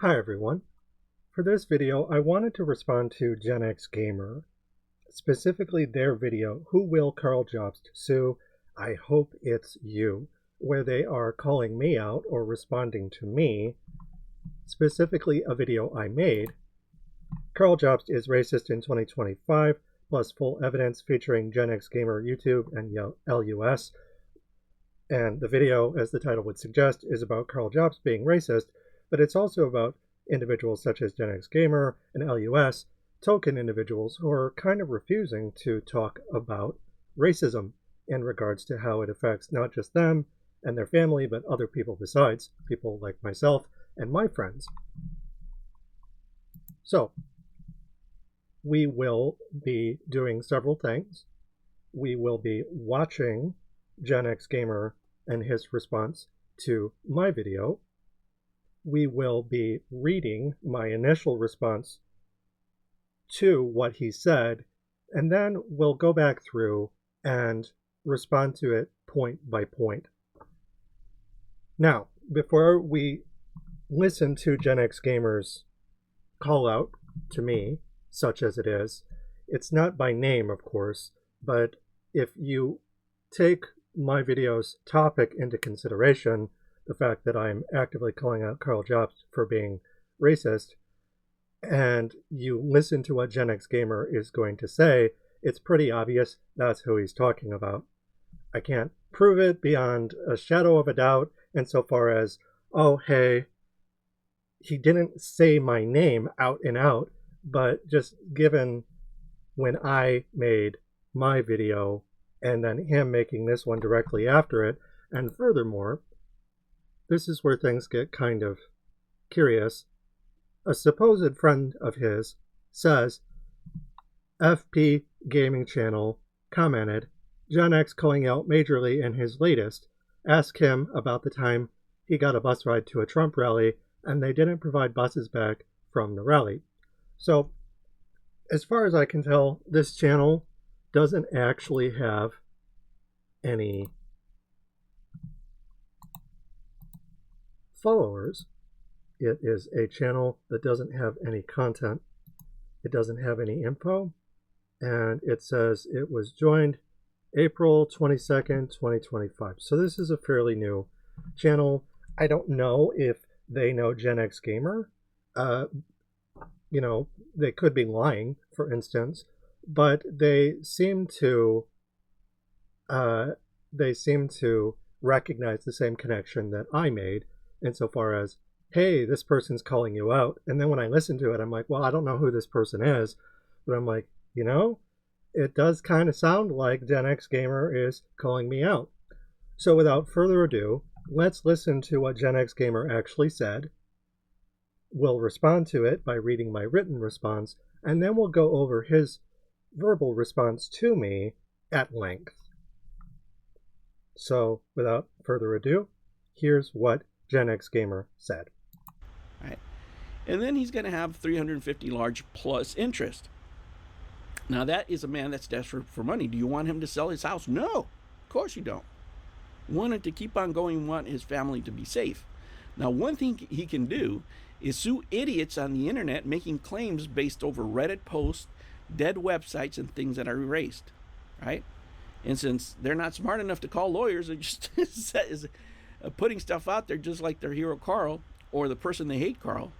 Hi everyone. For this video, I wanted to respond to Gen X Gamer, specifically their video, Who Will Karl Jobst Sue? I Hope It's You, where they are calling me out or responding to me, specifically a video I made. Karl Jobst is racist in 2025, plus full evidence featuring Gen X Gamer YouTube and LUS. And the video, as the title would suggest, is about Karl Jobst being racist, but it's also about individuals such as Gen X Gamer and LUS, token individuals who are kind of refusing to talk about racism in regards to how it affects not just them and their family, but other people besides, people like myself and my friends. So, we will be doing several things. We will be watching Gen X Gamer and his response to my video. We will be reading my initial response to what he said, and then we'll go back through and respond to it point by point. Now, before we listen to Gen X Gamer's call out to me, such as it is, it's not by name, of course, but if you take my video's topic into consideration, the fact that I'm actively calling out Karl Jobst for being racist, and you listen to what Gen X Gamer is going to say, it's pretty obvious that's who he's talking about. I can't prove it beyond a shadow of a doubt insofar as, oh, hey, he didn't say my name out and out, but just given when I made my video and then him making this one directly after it, and furthermore, this is where things get kind of curious. A supposed friend of his says, FP Gaming Channel commented, Gen X calling out majorly in his latest. Ask him about the time he got a bus ride to a Trump rally and they didn't provide buses back from the rally. So, as far as I can tell, this channel doesn't actually have any followers. It is a channel that doesn't have any content. It doesn't have any info. And it says it was joined April 22nd, 2025. So this is a fairly new channel. I don't know if they know Gen X Gamer. They could be lying, for instance, but they seem to recognize the same connection that I made insofar as, hey, this person's calling you out. And then when I listen to it, I'm like, well, I don't know who this person is, but I'm like, it does kind of sound like Gen X Gamer is calling me out. So without further ado, let's listen to what Gen X Gamer actually said. We'll respond to it by reading my written response, and then we'll go over his verbal response to me at length. So, without further ado, here's what Gen X Gamer said. All right. And then he's going to have 350 large plus interest. Now, that is a man that's desperate for money. Do you want him to sell his house? No, of course you don't. Want it to keep on going, want his family to be safe. Now, one thing he can do is sue idiots on the internet making claims based over Reddit posts, dead websites, and things that are erased, right? And since they're not smart enough to call lawyers, they're just putting stuff out there just like their hero Karl or the person they hate Karl.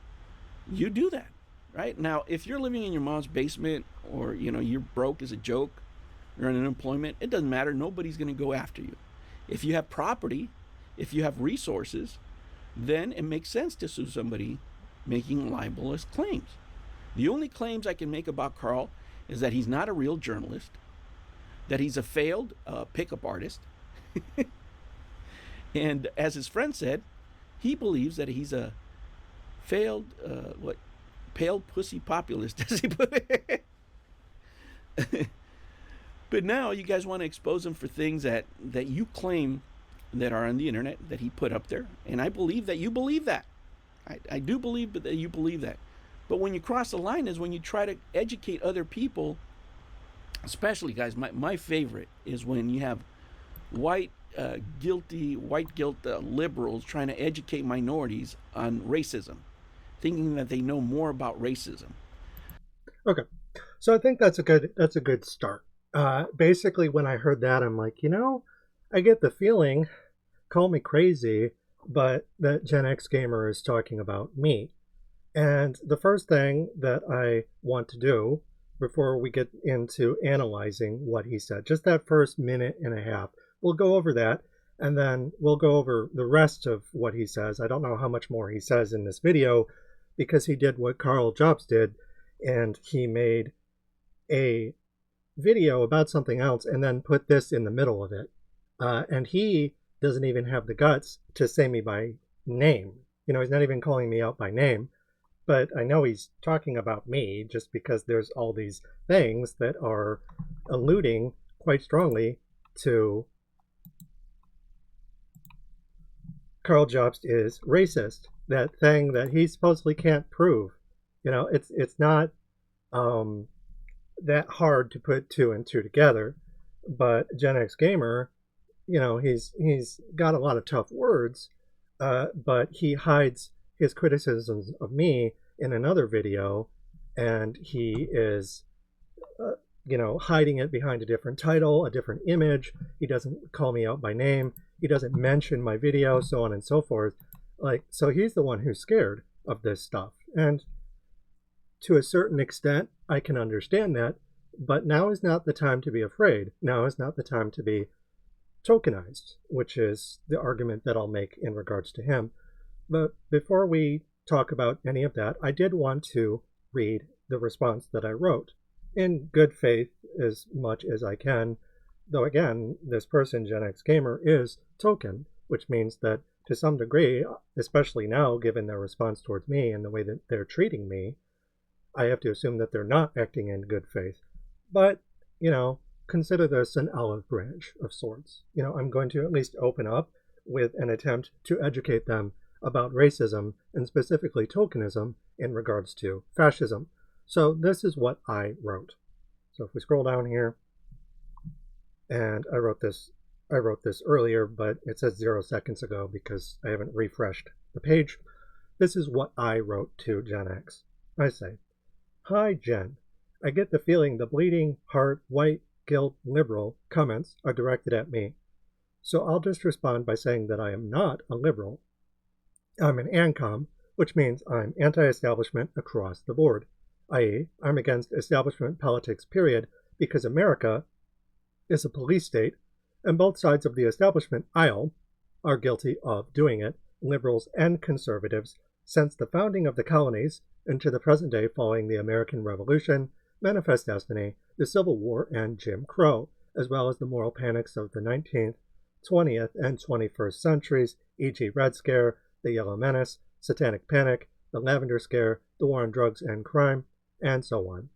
You do that, right? Now, if you're living in your mom's basement or, you're broke as a joke, you're on unemployment, it doesn't matter. Nobody's going to go after you. If you have property, if you have resources, then it makes sense to sue somebody making libelous claims. The only claims I can make about Karl is that he's not a real journalist, that he's a failed pickup artist, and as his friend said, he believes that he's a failed, pale pussy populist, as he put it. But now you guys want to expose him for things that you claim that are on the internet that he put up there, and I believe that you believe that. I do believe that you believe that. But when you cross the line is when you try to educate other people, especially, guys, my favorite is when you have white guilt liberals trying to educate minorities on racism. thinking that they know more about racism. Okay, so I think that's a good start. Basically, when I heard that, I'm like, I get the feeling, call me crazy, but that Gen X gamer is talking about me. And the first thing that I want to do before we get into analyzing what he said, just that first minute and a half, we'll go over that, and then we'll go over the rest of what he says. I don't know how much more he says in this video, because he did what Karl Jobst did, and he made a video about something else and then put this in the middle of it. And he doesn't even have the guts to say me by name. He's not even calling me out by name. But I know he's talking about me just because there's all these things that are alluding quite strongly to Karl Jobst is racist. That thing that he supposedly can't prove. It's not that hard to put two and two together. But Gen X Gamer, he's got a lot of tough words, but he hides his criticisms of me in another video, and he is hiding it behind a different title, a different image. He doesn't call me out by name. He doesn't mention my video, so on and so forth. So he's the one who's scared of this stuff. And to a certain extent, I can understand that, but now is not the time to be afraid. Now is not the time to be tokenized, which is the argument that I'll make in regards to him. But before we talk about any of that, I did want to read the response that I wrote in good faith as much as I can. Though again, this person, Gen X Gamer, is token, which means that to some degree, especially now, given their response towards me and the way that they're treating me, I have to assume that they're not acting in good faith. But, consider this an olive branch of sorts. I'm going to at least open up with an attempt to educate them about racism and specifically tokenism in regards to fascism. So this is what I wrote. So if we scroll down here, and I wrote this earlier, but it says 0 seconds ago because I haven't refreshed the page. This is what I wrote to Gen X. I say, "Hi Jen, I get the feeling the bleeding heart white guilt liberal comments are directed at me. So I'll just respond by saying that I am not a liberal. I'm an ANCOM, which means I'm anti-establishment across the board, i.e. I'm against establishment politics period, because America is a police state, and both sides of the establishment aisle are guilty of doing it, liberals and conservatives, since the founding of the colonies into the present day following the American Revolution, Manifest Destiny, the Civil War, and Jim Crow, as well as the moral panics of the 19th, 20th, and 21st centuries, e.g. Red Scare, the Yellow Menace, Satanic Panic, the Lavender Scare, the War on Drugs and Crime, and so on.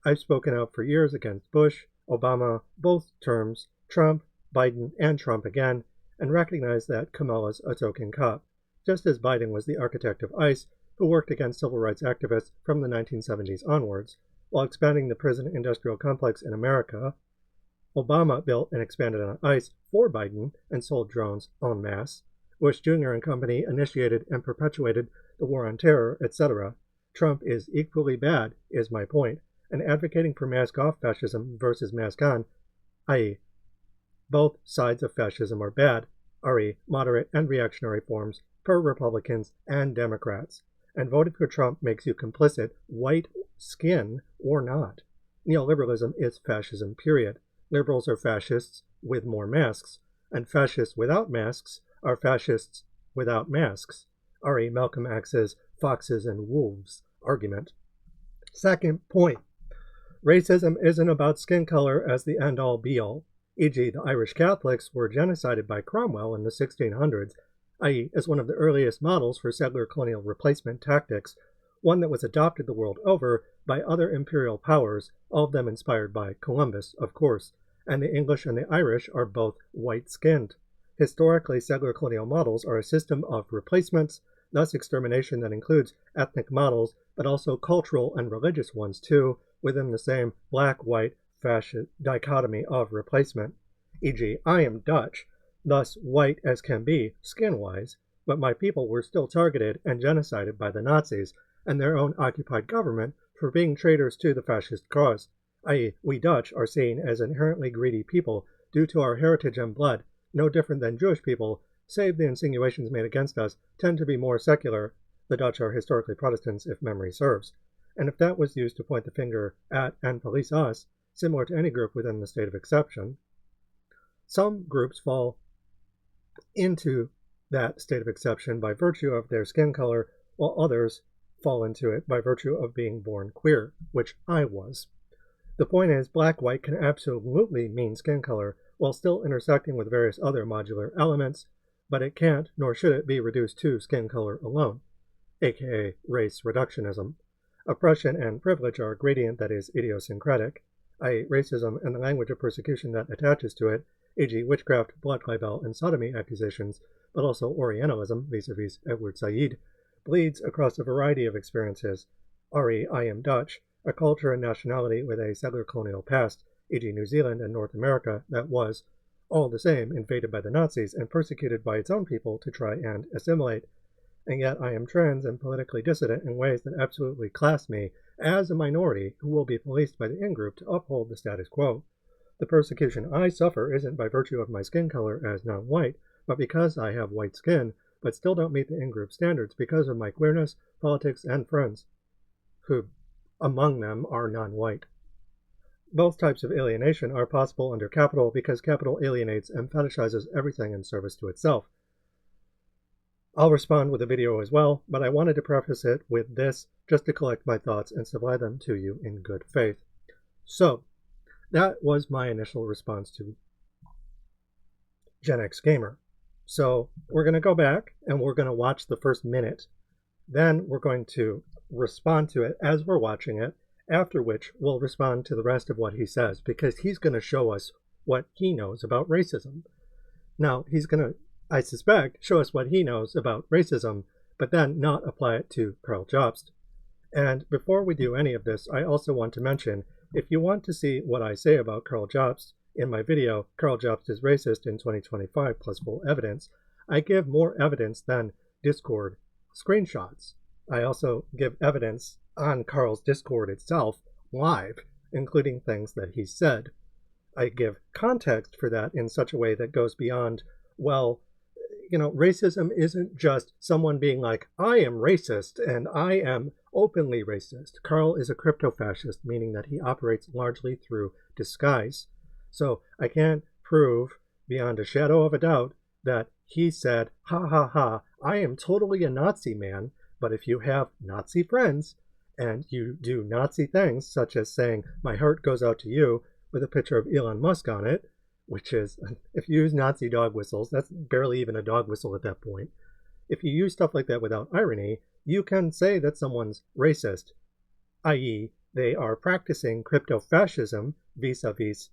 I've spoken out for years against Bush, Obama, both terms, Trump, Biden, and Trump again, and recognize that Kamala's a token cop, just as Biden was the architect of ICE, who worked against civil rights activists from the 1970s onwards, while expanding the prison industrial complex in America. Obama built and expanded on ICE for Biden and sold drones en masse. Bush Jr. and company initiated and perpetuated the war on terror, etc. Trump is equally bad, is my point, and advocating for mask-off fascism versus mask-on, i.e., both sides of fascism are bad, re, moderate and reactionary forms, per Republicans and Democrats, and voting for Trump makes you complicit, white skin or not. Neoliberalism is fascism, period. Liberals are fascists with more masks, and fascists without masks are fascists without masks. R.E. Malcolm X's foxes and wolves argument. Second point, racism isn't about skin color as the end-all be-all, e.g. the Irish Catholics were genocided by Cromwell in the 1600s, i.e. as one of the earliest models for settler colonial replacement tactics, one that was adopted the world over by other imperial powers, all of them inspired by Columbus, of course, and the English and the Irish are both white-skinned. Historically, settler colonial models are a system of replacements, thus extermination that includes ethnic models, but also cultural and religious ones too, within the same black-white fascist dichotomy of replacement. E.g., I am Dutch, thus white as can be, skin-wise, but my people were still targeted and genocided by the Nazis and their own occupied government for being traitors to the fascist cause, i.e., we Dutch are seen as inherently greedy people due to our heritage and blood, no different than Jewish people, save the insinuations made against us tend to be more secular. The Dutch are historically Protestants, if memory serves. And if that was used to point the finger at and police us, similar to any group within the state of exception, some groups fall into that state of exception by virtue of their skin color, while others fall into it by virtue of being born queer, which I was. The point is, black-white can absolutely mean skin color, while still intersecting with various other modular elements, but it can't, nor should it be reduced to skin color alone, aka race reductionism. Oppression and privilege are a gradient that is idiosyncratic, i.e. racism and the language of persecution that attaches to it, e.g. witchcraft, blood libel, and sodomy accusations, but also Orientalism, vis-a-vis Edward Said, bleeds across a variety of experiences, re I am Dutch, a culture and nationality with a settler colonial past, e.g. New Zealand and North America, that was, all the same, invaded by the Nazis and persecuted by its own people to try and assimilate. And yet I am trans and politically dissident in ways that absolutely class me as a minority who will be policed by the in-group to uphold the status quo. The persecution I suffer isn't by virtue of my skin color as non-white, but because I have white skin, but still don't meet the in-group standards because of my queerness, politics, and friends, who among them are non-white. Both types of alienation are possible under capital because capital alienates and fetishizes everything in service to itself. I'll respond with a video as well, but I wanted to preface it with this just to collect my thoughts and supply them to you in good faith. So, that was my initial response to Gen X Gamer. So, we're going to go back and we're going to watch the first minute. Then we're going to respond to it as we're watching it, after which we'll respond to the rest of what he says, because he's going to show us what he knows about racism. Now, he's going to, I suspect, show us what he knows about racism, but then not apply it to Karl Jobst. And before we do any of this, I also want to mention, if you want to see what I say about Karl Jobst in my video, Karl Jobst is Racist in 2025 plus full evidence, I give more evidence than Discord screenshots. I also give evidence on Karl's Discord itself live, including things that he said. I give context for that in such a way that goes beyond, well, racism isn't just someone being like, I am racist and I am openly racist. Karl is a cryptofascist, meaning that he operates largely through disguise. So I can't prove beyond a shadow of a doubt that he said, ha ha ha, I am totally a Nazi man, but if you have Nazi friends and you do Nazi things, such as saying, my heart goes out to you, with a picture of Elon Musk on it, which is, if you use Nazi dog whistles, that's barely even a dog whistle at that point. If you use stuff like that without irony, you can say that someone's racist, i.e. they are practicing cryptofascism vis-a-vis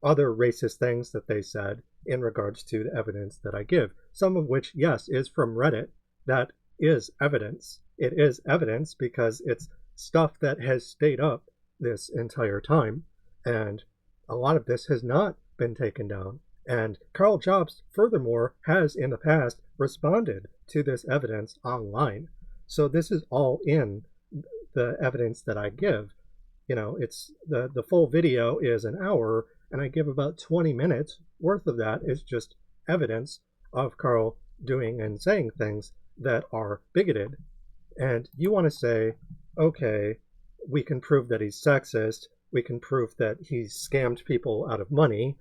other racist things that they said in regards to the evidence that I give, some of which, yes, is from Reddit. That is evidence. It is evidence because it's stuff that has stayed up this entire time, and a lot of this has not been taken down. And Karl Jobst, furthermore, has in the past responded to this evidence online. So this is all in the evidence that I give. It's the full video is an hour, and I give about 20 minutes worth of that is just evidence of Karl doing and saying things that are bigoted. And you want to say, okay, we can prove that he's sexist, we can prove that he's scammed people out of money,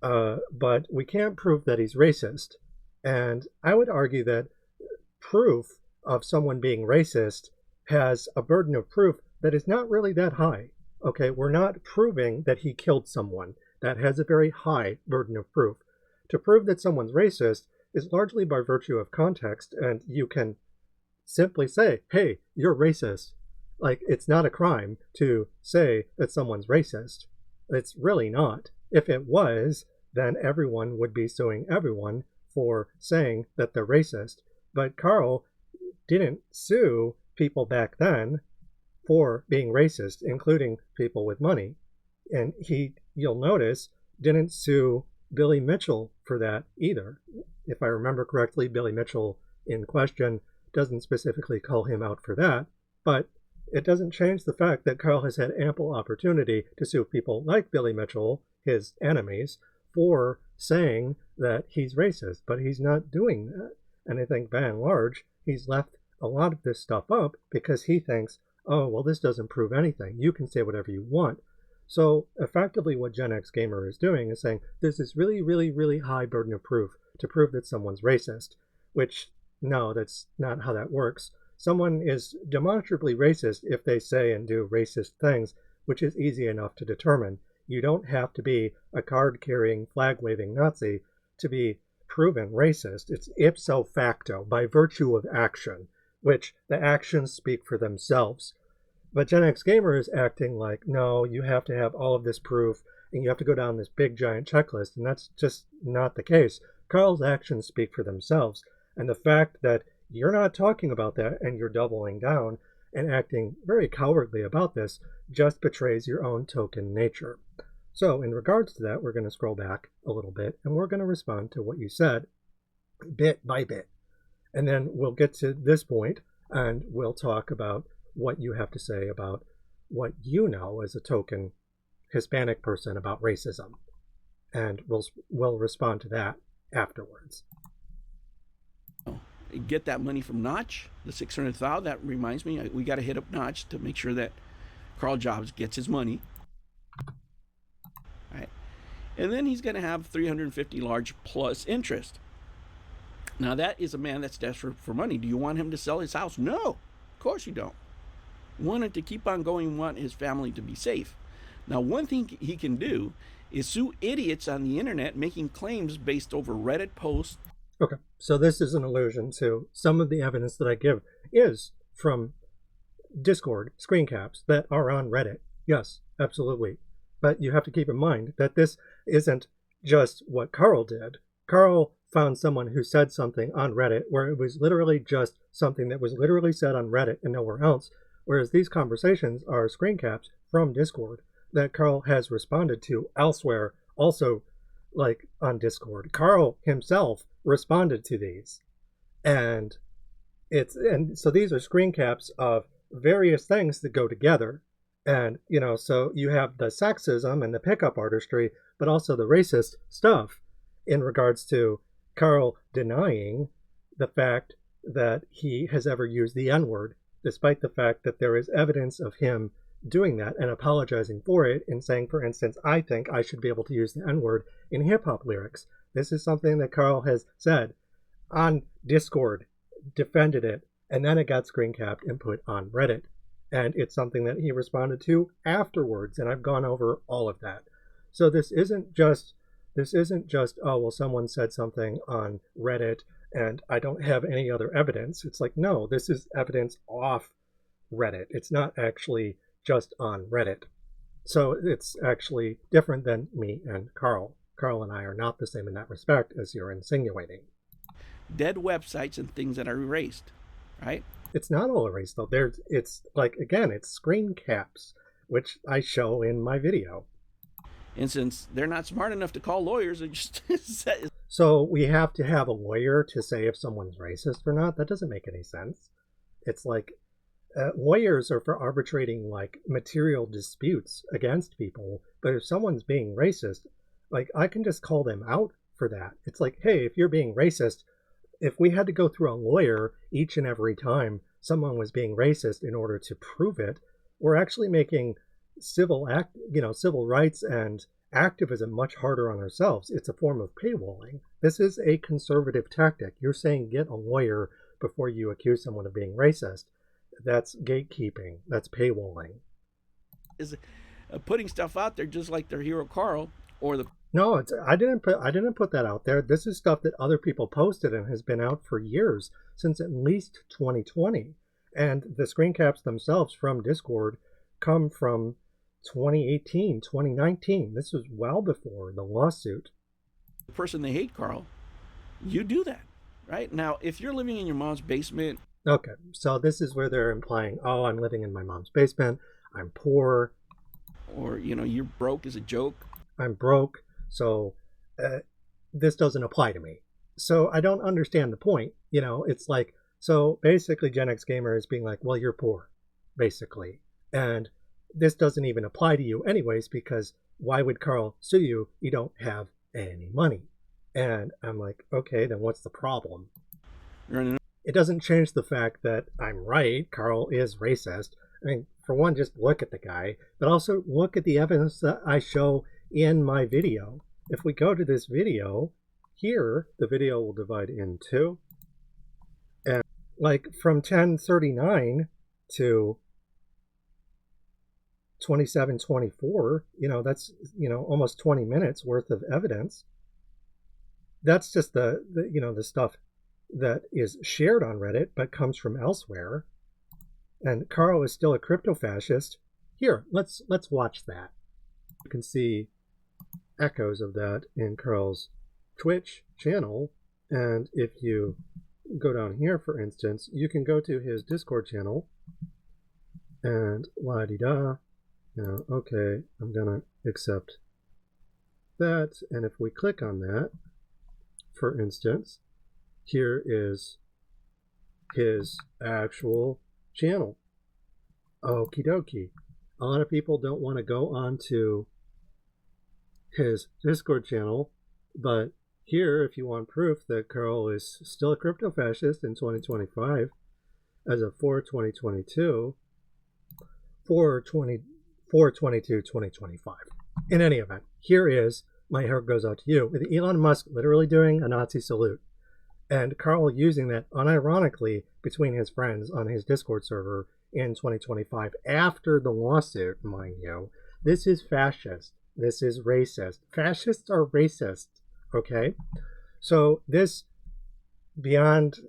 but we can't prove that he's racist. And I would argue that proof of someone being racist has a burden of proof that is not really that high. Okay, we're not proving that he killed someone. That has a very high burden of proof. To prove that someone's racist is largely by virtue of context, and you can simply say, hey, you're racist. Like, it's not a crime to say that someone's racist. It's really not. If it was, then everyone would be suing everyone for saying that they're racist. But Karl didn't sue people back then for being racist, including people with money. And he, you'll notice, didn't sue Billy Mitchell for that either. If I remember correctly, Billy Mitchell in question doesn't specifically call him out for that, but it doesn't change the fact that Karl has had ample opportunity to sue people like Billy Mitchell, his enemies, for saying that he's racist, but he's not doing that. And I think by and large, he's left a lot of this stuff up because he thinks, oh, well, this doesn't prove anything. You can say whatever you want. So effectively what Gen X Gamer is doing is saying there's this really, really, really high burden of proof to prove that someone's racist, which, no, that's not how that works. Someone is demonstrably racist if they say and do racist things, which is easy enough to determine. You don't have to be a card-carrying, flag-waving Nazi to be proven racist. It's ipso facto, by virtue of action, which the actions speak for themselves. But Gen X Gamer is acting like, no, you have to have all of this proof, and you have to go down this big, giant checklist, and that's just not the case. Karl's actions speak for themselves, and the fact that you're not talking about that and you're doubling down and acting very cowardly about this just betrays your own token nature. So in regards to that, we're going to scroll back a little bit and we're going to respond to what you said bit by bit. And then we'll get to this point and we'll talk about what you have to say about what you know as a token Hispanic person about racism. And we'll respond to that afterwards. Get that money from Notch, the 600,000. That reminds me, we got to hit up Notch to make sure that Karl Jobst gets his money. All right. And then he's going to have 350 large plus interest. Now that is a man that's desperate for money. Do you want him to sell his house? No, of course you don't. Want it to keep on going, want his family to be safe. Now one thing he can do is sue idiots on the internet making claims based over Reddit posts. Okay, so this is an allusion to some of the evidence that I give is from Discord screen caps that are on Reddit. Yes, absolutely. But you have to keep in mind that this isn't just what Karl did. Karl found someone who said something on Reddit where it was literally just something that was literally said on Reddit and nowhere else, whereas these conversations are screen caps from Discord that Karl has responded to elsewhere, also like on Discord. Karl himself responded to these, and so these are screen caps of various things that go together. And so you have the sexism and the pickup artistry, but also the racist stuff in regards to Karl denying the fact that he has ever used the N-word, despite the fact that there is evidence of him doing that and apologizing for it and saying, for instance, I think I should be able to use the N-word in hip-hop lyrics. This is something that Karl has said on Discord, defended it, and then it got screen capped and put on Reddit. And it's something that he responded to afterwards, and I've gone over all of that. So this isn't just, oh, well, someone said something on Reddit and I don't have any other evidence. It's like, no, this is evidence off Reddit. It's not actually just on Reddit. So it's actually different than me and Karl. Karl and I are not the same in that respect as you're insinuating. Dead websites and things that are erased, right? It's not all erased though. It's like, again, it's screen caps, which I show in my video. And since they're not smart enough to call lawyers, they just so we have to have a lawyer to say if someone's racist or not. That doesn't make any sense. It's like lawyers are for arbitrating like material disputes against people, but if someone's being racist, like I can just call them out for that. It's like, hey, if you're being racist, if we had to go through a lawyer each and every time someone was being racist in order to prove it, we're actually making civil rights and activism much harder on ourselves. It's a form of paywalling. This is a conservative tactic. You're saying get a lawyer before you accuse someone of being racist. That's gatekeeping. That's paywalling. Is putting stuff out there just like their hero Karl or the No, I didn't put that out there. This is stuff that other people posted and has been out for years, since at least 2020. And the screen caps themselves from Discord come from 2018, 2019. This was well before the lawsuit. The person they hate, Karl, you do that, right? Now, if you're living in your mom's basement. Okay, so this is where they're implying, oh, I'm living in my mom's basement, I'm poor. Or, you're broke as a joke. I'm broke, so this doesn't apply to me. So I don't understand the point. It's like, so basically Gen X Gamer is being like, well, you're poor, basically. And this doesn't even apply to you anyways, because why would Karl sue you? You don't have any money. And I'm like, okay, then what's the problem? It doesn't change the fact that I'm right. Karl is racist. I mean, for one, just look at the guy, but also look at the evidence that I show in my video. If we go to this video, here, the video will divide in two. And like from 1039 to 2724, that's, almost 20 minutes worth of evidence. That's just the stuff that is shared on Reddit, but comes from elsewhere. And Karl is still a crypto-fascist. Here, let's watch that. You can see echoes of that in Karl's Twitch channel. And if you go down here, for instance, you can go to his Discord channel and la-di-da. Okay, I'm gonna accept that. And if we click on that, for instance, here is his actual channel. Okie dokie. A lot of people don't want to go on to his Discord channel, but here, if you want proof that Karl is still a crypto-fascist in 2025, as of 4/2022, 4/22/2025. In any event, here is my heart goes out to you, with Elon Musk literally doing a Nazi salute, and Karl using that unironically between his friends on his Discord server in 2025 after the lawsuit, mind you. This is fascist. This is racist. Fascists are racist, okay? So this, beyond,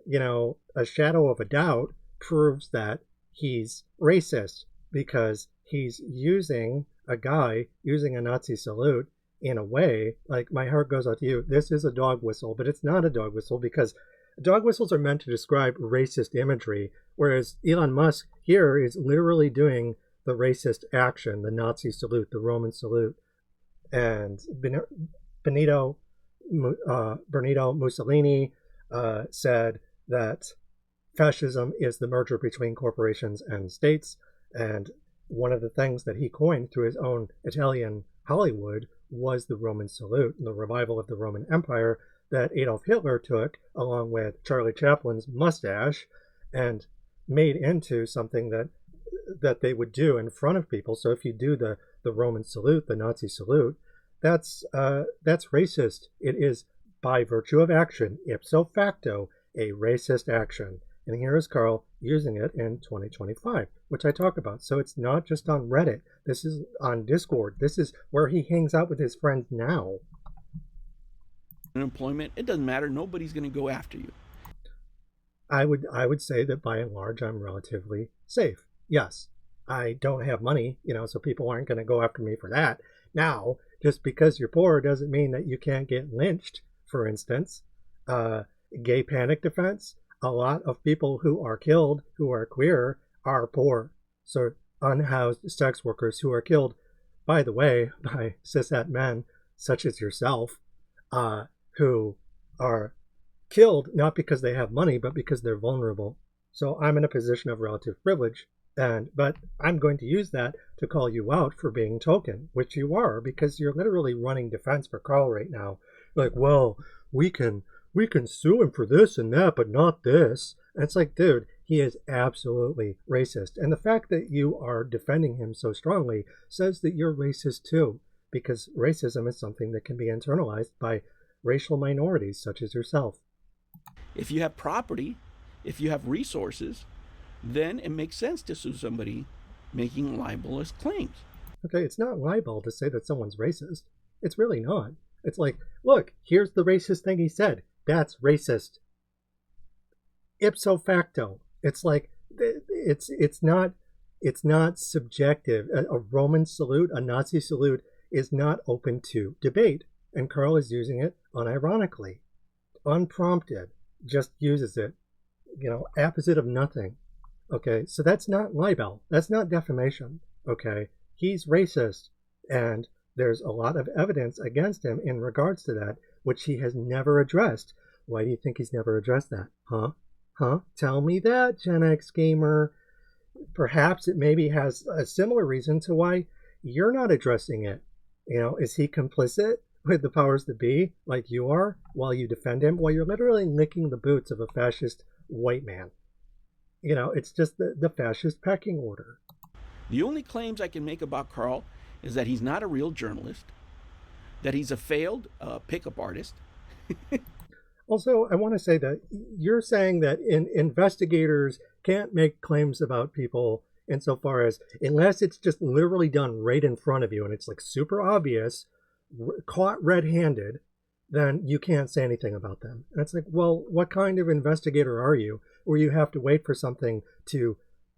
a shadow of a doubt, proves that he's racist, because he's using a guy using a Nazi salute in a way, like, my heart goes out to you. This is a dog whistle, but it's not a dog whistle, because dog whistles are meant to describe racist imagery, whereas Elon Musk here is literally doing the racist action, the Nazi salute, the Roman salute. And Benito Mussolini said that fascism is the merger between corporations and states. And one of the things that he coined through his own Italian Hollywood was the Roman salute, and the revival of the Roman Empire that Adolf Hitler took, along with Charlie Chaplin's mustache, and made into something that they would do in front of people. So if you do the Roman salute, the Nazi salute, that's racist. It is, by virtue of action, ipso facto, a racist action. And here is Karl using it in 2025, which I talk about. So it's not just on Reddit. This is on Discord. This is where he hangs out with his friends now. Unemployment, it doesn't matter. Nobody's going to go after you. I would say that by and large, I'm relatively safe. Yes, I don't have money, so people aren't going to go after me for that. Now, just because you're poor doesn't mean that you can't get lynched, for instance. Gay panic defense. A lot of people who are killed, who are queer, are poor. So unhoused sex workers who are killed, by the way, by cishet men, such as yourself, who are killed not because they have money, but because they're vulnerable. So I'm in a position of relative privilege, but I'm going to use that to call you out for being token, which you are, because you're literally running defense for Karl right now. Like, well, we can sue him for this and that, but not this. And it's like, dude, he is absolutely racist. And the fact that you are defending him so strongly says that you're racist too, because racism is something that can be internalized by racial minorities such as yourself. If you have property, if you have resources, then it makes sense to sue somebody making libelous claims. Okay, it's not libel to say that someone's racist. It's really not. It's like, look, here's the racist thing he said. That's racist. Ipso facto. It's like, it's not subjective. A Roman salute, a Nazi salute, is not open to debate. And Karl is using it unironically, unprompted, just uses it, opposite of nothing. Okay, so that's not libel. That's not defamation. Okay, he's racist, and there's a lot of evidence against him in regards to that, which he has never addressed. Why do you think he's never addressed that? Huh? Tell me that, Gen X gamer. Perhaps it maybe has a similar reason to why you're not addressing it. Is he complicit with the powers that be, like you are, while you defend him, while you're literally licking the boots of a fascist white man? It's just the fascist pecking order. The only claims I can make about Karl is that he's not a real journalist, that he's a failed pickup artist. Also, I want to say that you're saying that investigators can't make claims about people insofar as, unless it's just literally done right in front of you and it's like super obvious, caught red-handed, then you can't say anything about them. And it's like, well, what kind of investigator are you, where you have to wait for something to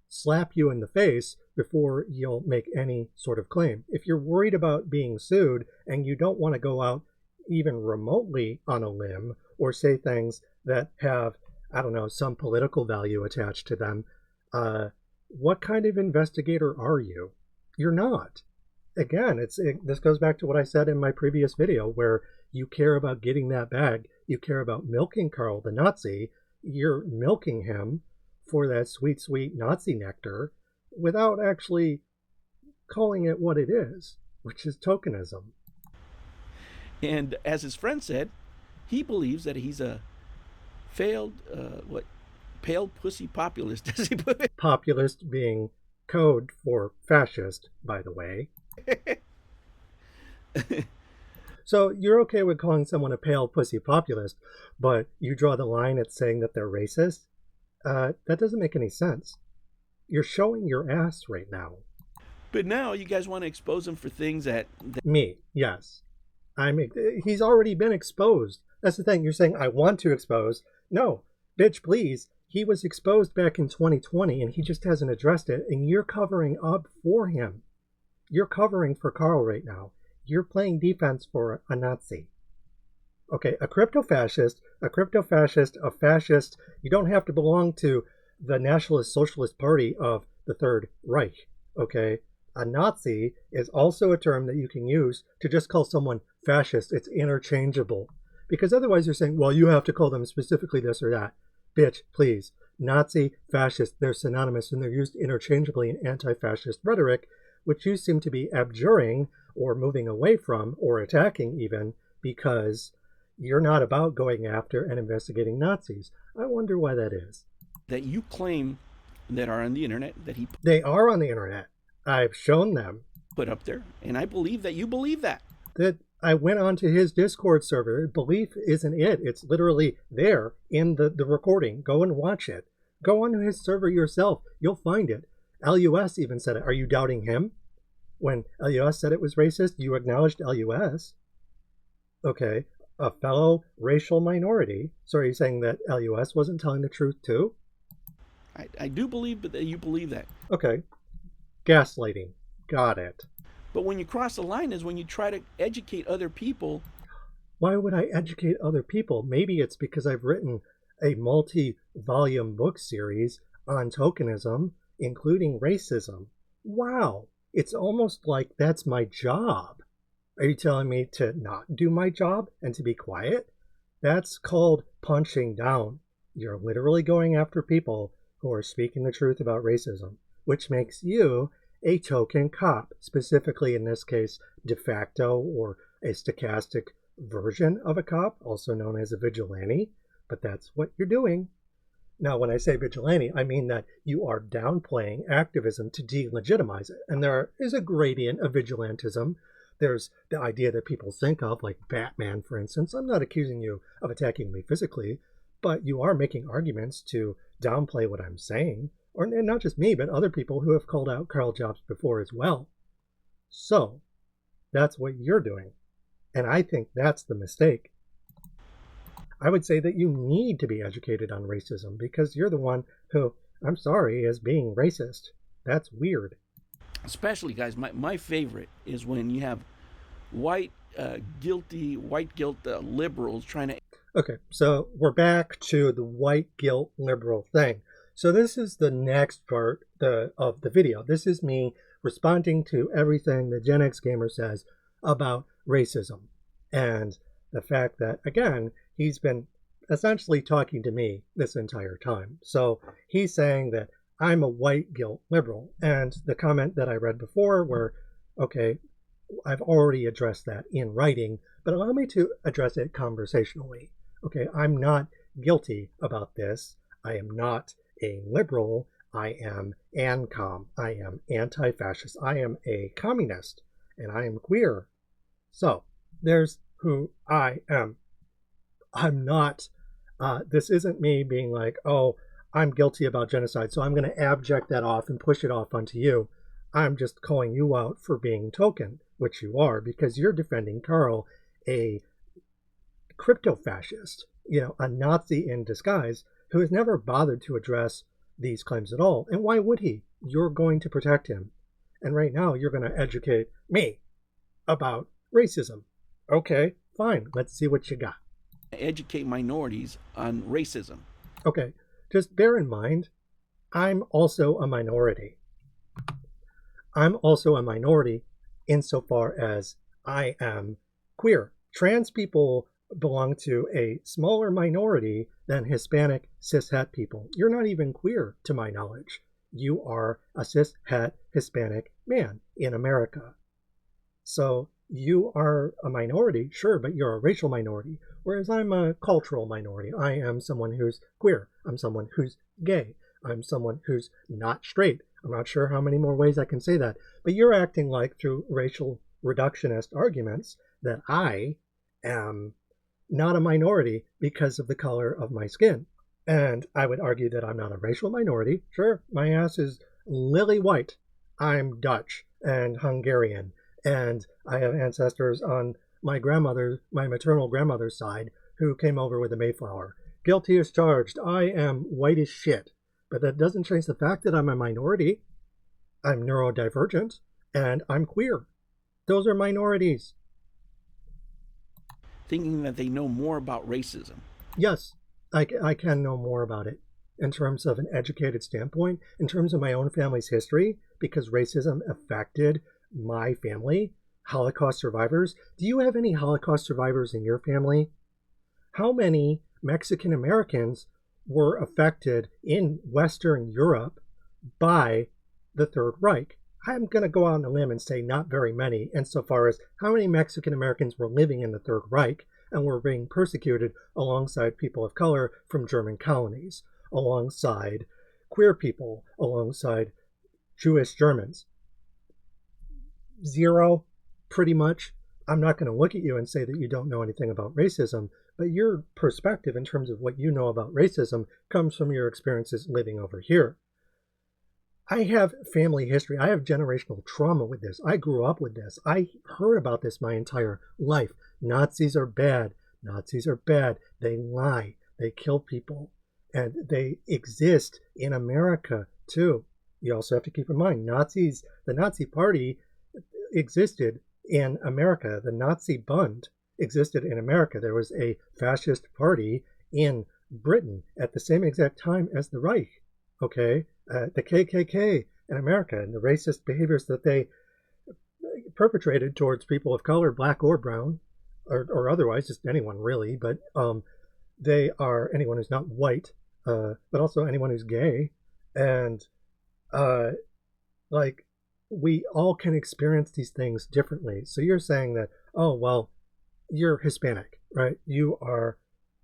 slap you in the face before you'll make any sort of claim? If you're worried about being sued and you don't want to go out even remotely on a limb or say things that have, I don't know, some political value attached to them, what kind of investigator are you? You're not. Again, this goes back to what I said in my previous video, where you care about getting that bag, you care about milking Karl the Nazi, you're milking him for that sweet, sweet Nazi nectar without actually calling it what it is, which is tokenism. And as his friend said, he believes that he's a failed, pale pussy populist, as he put it. Populist being code for fascist, by the way. So you're okay with calling someone a pale pussy populist, but you draw the line at saying that they're racist? That doesn't make any sense. You're showing your ass right now. But now you guys want to expose him for things that... Me, yes. He's already been exposed. That's the thing. You're saying, I want to expose. No, bitch, please. He was exposed back in 2020 and he just hasn't addressed it, and you're covering up for him. You're covering for Karl right now. You're playing defense for a Nazi. Okay, a cryptofascist, a fascist. You don't have to belong to the Nationalist Socialist Party of the Third Reich, okay? A Nazi is also a term that you can use to just call someone fascist. It's interchangeable. Because otherwise you're saying, well, you have to call them specifically this or that. Bitch, please. Nazi, fascist, they're synonymous and they're used interchangeably in anti-fascist rhetoric, which you seem to be abjuring or moving away from or attacking even, because you're not about going after and investigating Nazis. I wonder why that is. That you claim that are on the internet, that he... They are on the internet. I've shown them. Put up there, and I believe that you believe that. That I went onto his Discord server. Belief isn't it. It's literally there in the recording. Go and watch it. Go onto his server yourself. You'll find it. LUS even said it. Are you doubting him? When LUS said it was racist, you acknowledged LUS. Okay. A fellow racial minority. So are you saying that LUS wasn't telling the truth too? I do believe that you believe that. Okay. Gaslighting. Got it. But when you cross the line is when you try to educate other people. Why would I educate other people? Maybe it's because I've written a multi-volume book series on tokenism, including racism. Wow. It's almost like that's my job. Are you telling me to not do my job and to be quiet? That's called punching down. You're literally going after people who are speaking the truth about racism, which makes you a token cop, specifically in this case, de facto or a stochastic version of a cop, also known as a vigilante, but that's what you're doing. Now, when I say vigilante, I mean that you are downplaying activism to delegitimize it. And there is a gradient of vigilantism. There's the idea that people think of, like Batman, for instance. I'm not accusing you of attacking me physically, but you are making arguments to downplay what I'm saying. And not just me, but other people who have called out Karl Jobst before as well. So, that's what you're doing. And I think that's the mistake. I would say that you need to be educated on racism because you're the one who, I'm sorry, is being racist. That's weird. Especially, guys, my favorite is when you have white guilt liberals trying to... Okay, so we're back to the white guilt liberal thing. So this is the next part of the video. This is me responding to everything that Gen X Gamer says about racism. And the fact that, again, he's been essentially talking to me this entire time. So he's saying that I'm a white guilt liberal. And the comment that I read before where, okay, I've already addressed that in writing, but allow me to address it conversationally. Okay, I'm not guilty about this. I am not a liberal. I am ANCOM. I am anti-fascist. I am a communist, and I am queer. So there's who I am. I'm not, this isn't me being like, oh, I'm guilty about genocide, so I'm going to abject that off and push it off onto you. I'm just calling you out for being token, which you are, because you're defending Karl, a cryptofascist, a Nazi in disguise who has never bothered to address these claims at all. And why would he? You're going to protect him. And right now you're going to educate me about racism. Okay, fine. Let's see what you got. Educate minorities on racism. Okay, just bear in mind, I'm also a minority. I'm also a minority insofar as I am queer. Trans people belong to a smaller minority than Hispanic cishet people. You're not even queer, to my knowledge. You are a cishet Hispanic man in America. So you are a minority, sure, but you're a racial minority, whereas I'm a cultural minority. I am someone who's queer. I'm someone who's gay. I'm someone who's not straight. I'm not sure how many more ways I can say that, but you're acting like through racial reductionist arguments that I am not a minority because of the color of my skin. And I would argue that I'm not a racial minority. Sure, my ass is lily white. I'm Dutch and Hungarian. And I have ancestors on my maternal grandmother's side who came over with the Mayflower. Guilty as charged. I am white as shit. But that doesn't change the fact that I'm a minority. I'm neurodivergent and I'm queer. Those are minorities. Thinking that they know more about racism. Yes, I can know more about it in terms of an educated standpoint, in terms of my own family's history, because racism affected my family, Holocaust survivors. Do you have any Holocaust survivors in your family? How many Mexican Americans were affected in Western Europe by the Third Reich? I'm going to go out on a limb and say not very many, insofar as how many Mexican Americans were living in the Third Reich and were being persecuted alongside people of color from German colonies, alongside queer people, alongside Jewish Germans. Zero, pretty much. I'm not going to look at you and say that you don't know anything about racism, but your perspective in terms of what you know about racism comes from your experiences living over here. I have family history. I have generational trauma with this. I grew up with this. I heard about this my entire life. Nazis are bad. Nazis are bad. They lie. They kill people. And they exist in America too. You also have to keep in mind, the Nazi Party existed in America. The Nazi Bund existed in America. There was a fascist party in Britain at the same exact time as the Reich. Okay, the KKK in America, and the racist behaviors that they perpetrated towards people of color, black or brown, or otherwise, just anyone really. But they are anyone who's not white, but also anyone who's gay, and like we all can experience these things differently. So you're saying that, oh well, you're Hispanic, right? You are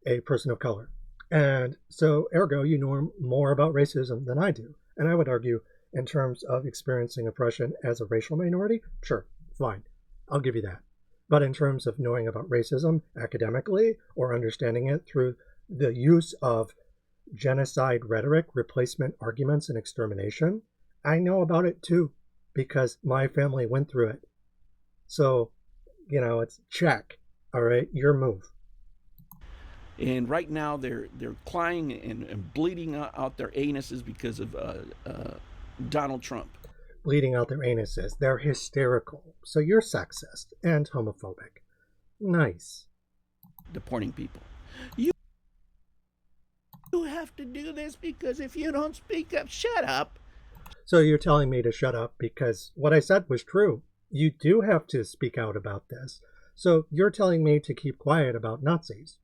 a person of color. And so, ergo, you know more about racism than I do. And I would argue, in terms of experiencing oppression as a racial minority, sure, fine, I'll give you that. But in terms of knowing about racism academically or understanding it through the use of genocide rhetoric, replacement arguments, and extermination, I know about it too, because my family went through it. So, it's check. All right, your move. And right now they're crying and bleeding out their anuses because of Donald Trump. Bleeding out their anuses. They're hysterical. So you're sexist and homophobic. Nice. Deporting people. You have to do this because if you don't speak up, shut up. So you're telling me to shut up because what I said was true. You do have to speak out about this. So you're telling me to keep quiet about Nazis.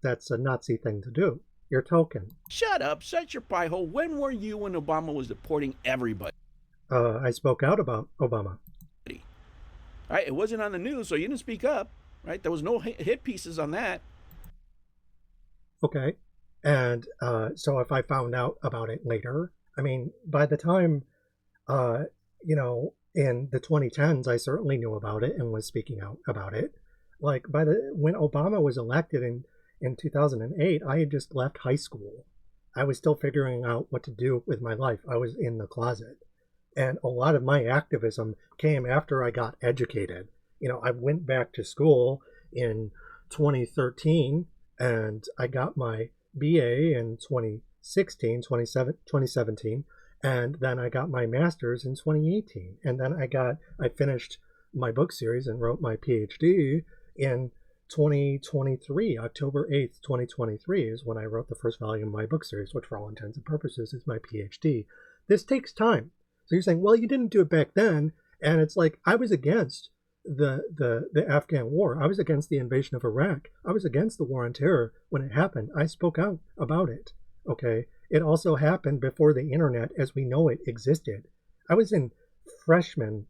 That's a Nazi thing to do. You're token. Shut up, shut your pie hole. When were you when Obama was deporting everybody? I spoke out about Obama. Right? It wasn't on the news, so you didn't speak up. Right? There was no hit pieces on that. Okay. And so if I found out about it later, I mean, by the time, you know, in the 2010s, I certainly knew about it and was speaking out about it. Like when Obama was elected in 2008, I had just left high school. I was still figuring out what to do with my life. I was in the closet. And a lot of my activism came after I got educated. You know, I went back to school in 2013 and I got my BA in 2017, and then I got my master's in 2018. And then I finished my book series and wrote my PhD in 2023. October 8th, 2023 is when I wrote the first volume of my book series, which for all intents and purposes is my PhD. This takes time. So you're saying, well, you didn't do it back then. And it's like, I was against the Afghan war. I was against the invasion of Iraq. I was against the war on terror when it happened. I spoke out about it. Okay. It also happened before the internet as we know it existed. I was in freshman,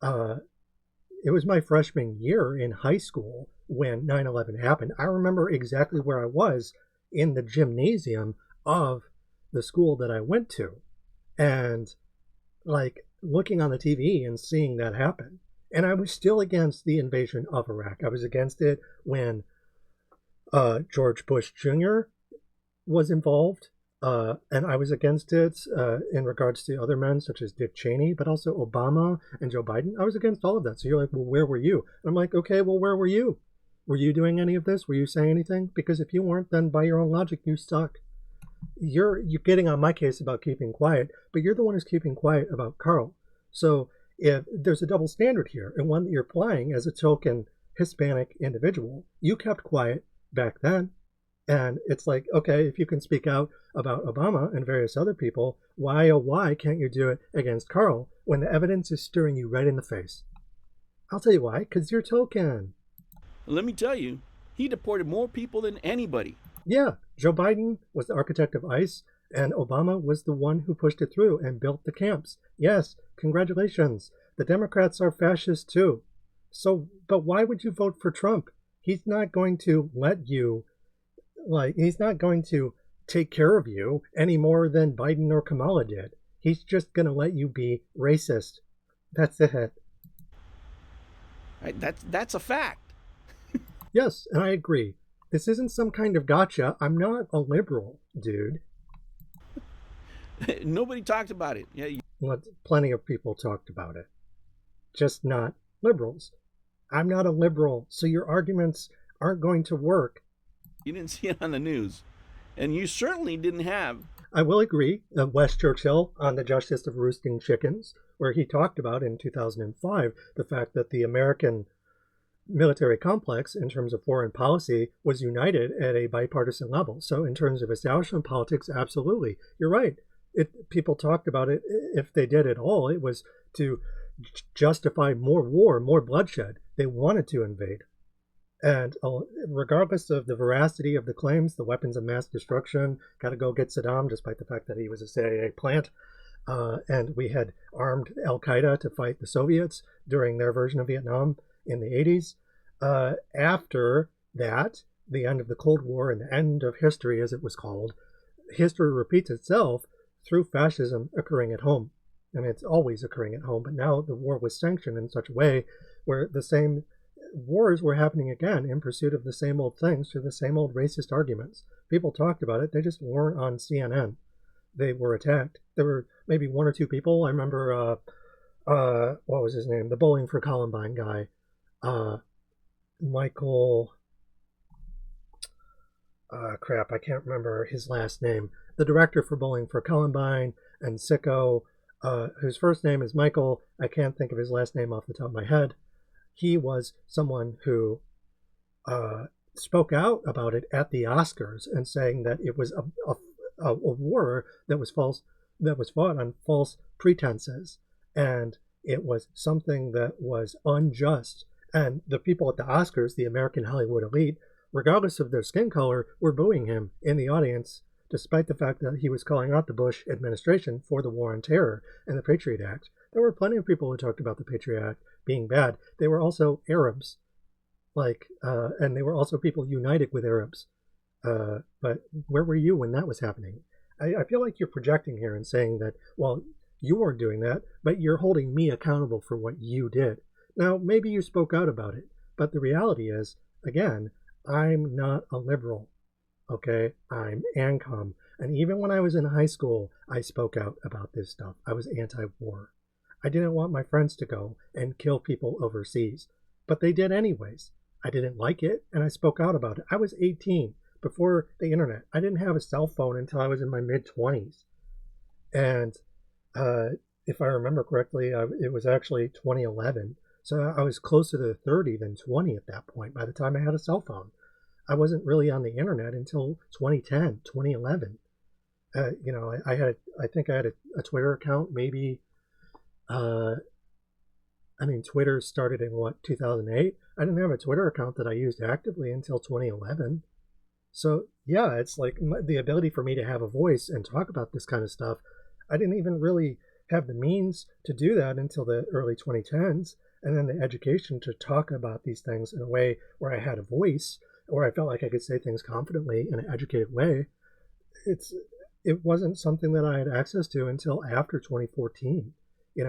it was my freshman year in high school when 9/11 happened. I remember exactly where I was in the gymnasium of the school that I went to. And like looking on the TV and seeing that happen. And I was still against the invasion of Iraq. I was against it when George Bush Jr. was involved. And I was against it in regards to other men such as Dick Cheney, but also Obama and Joe Biden. I was against all of that. So you're like, well, where were you? And I'm like, okay, well, where were you? Were you doing any of this? Were you saying anything? Because if you weren't, then by your own logic, you suck. You're getting on my case about keeping quiet, but you're the one who's keeping quiet about Karl. So if there's a double standard here, and one that you're applying as a token Hispanic individual, you kept quiet back then. And it's like, okay, if you can speak out about Obama and various other people, why, oh, why can't you do it against Karl when the evidence is staring you right in the face? I'll tell you why, because you're token. Let me tell you, he deported more people than anybody. Yeah, Joe Biden was the architect of ICE, and Obama was the one who pushed it through and built the camps. Yes, congratulations. The Democrats are fascist too. So, but why would you vote for Trump? He's not going to let you, he's not going to take care of you any more than Biden or Kamala did. He's just going to let you be racist. That's it. Right, that's a fact. Yes, and I agree. This isn't some kind of gotcha. I'm not a liberal, dude. Nobody talked about it. Yeah, Well, plenty of people talked about it. Just not liberals. I'm not a liberal, so your arguments aren't going to work. You didn't see it on the news. And you certainly didn't have. I will agree that West Churchill on the Justice of Roosting Chickens, where he talked about in 2005 the fact that the American military complex in terms of foreign policy was united at a bipartisan level. So in terms of establishment politics, absolutely. You're right. People talked about it, if they did at all, it was to justify more war, more bloodshed. They wanted to invade. And regardless of the veracity of the claims, the weapons of mass destruction, got to go get Saddam, despite the fact that he was a CIA plant. And we had armed Al-Qaeda to fight the Soviets during their version of Vietnam in the 80s. After that, the end of the Cold War and the end of history, as it was called, history repeats itself through fascism occurring at home. I mean, it's always occurring at home, but now the war was sanctioned in such a way where the same wars were happening again in pursuit of the same old things through the same old racist arguments. People talked about it. They just weren't on CNN. They were attacked. There were maybe one or two people. I remember, what was his name? The Bowling for Columbine guy. Michael, crap, I can't remember his last name. The director for Bowling for Columbine and Sicko, whose first name is Michael. I can't think of his last name off the top of my head. He was someone who spoke out about it at the Oscars and saying that it was a war that was false, that was fought on false pretenses, and it was something that was unjust. And the people at the Oscars, the American Hollywood elite, regardless of their skin color, were booing him in the audience, despite the fact that he was calling out the Bush administration for the war on terror and the Patriot Act. There were plenty of people who talked about the Patriot Act being bad. They were also Arabs, and they were also people united with Arabs. But where were you when that was happening? I feel like you're projecting here and saying that, well, you weren't doing that, but you're holding me accountable for what you did. Now, maybe you spoke out about it, but the reality is, again, I'm not a liberal, okay? I'm ANCOM. And even when I was in high school, I spoke out about this stuff. I was anti-war. I didn't want my friends to go and kill people overseas, but they did anyways. I didn't like it, and I spoke out about it. I was 18 before the internet. I didn't have a cell phone until I was in my mid-20s. And if I remember correctly, it was actually 2011. So I was closer to 30 than 20 at that point by the time I had a cell phone. I wasn't really on the internet until 2010, 2011. I think I had a Twitter account, maybe. Twitter started in 2008? I didn't have a Twitter account that I used actively until 2011. So yeah, it's like the ability for me to have a voice and talk about this kind of stuff. I didn't even really have the means to do that until the early 2010s. And then the education to talk about these things in a way where I had a voice, or I felt like I could say things confidently in an educated way. It wasn't something that I had access to until after 2014.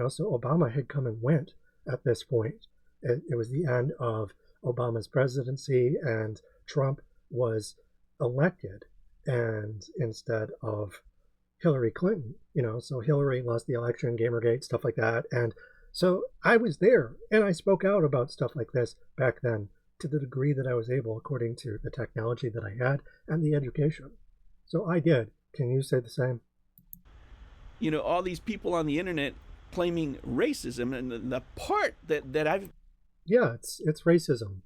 So Obama had come and went at this point. It was the end of Obama's presidency, and Trump was elected, and instead of Hillary Clinton, so Hillary lost the election, Gamergate, stuff like that. And so I was there, and I spoke out about stuff like this back then to the degree that I was able, according to the technology that I had and the education. So I did. Can you say the same? All these people on the internet claiming racism, and the part that I've... Yeah, it's racism.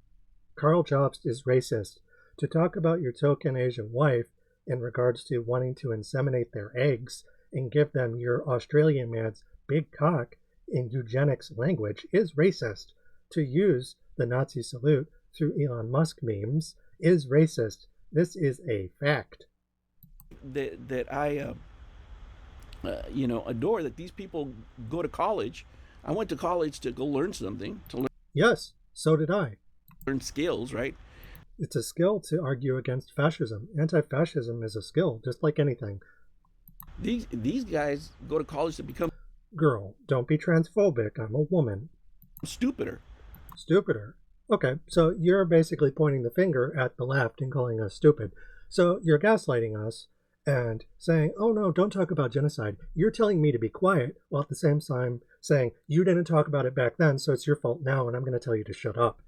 Karl Jobst is racist. To talk about your token Asian wife in regards to wanting to inseminate their eggs and give them your Australian man's big cock in eugenics language is racist. To use the Nazi salute through Elon Musk memes is racist. This is a fact. That I adore, that these people go to college. I went to college to go learn something, Yes, so did I. Learn skills, right? It's a skill to argue against fascism. Anti-fascism is a skill, just like anything. These guys go to college to become... Girl, don't be transphobic. I'm a woman. Stupider. Okay, so you're basically pointing the finger at the left and calling us stupid. So you're gaslighting us and saying, oh no, don't talk about genocide. You're telling me to be quiet, while at the same time saying, you didn't talk about it back then, so it's your fault now, and I'm going to tell you to shut up.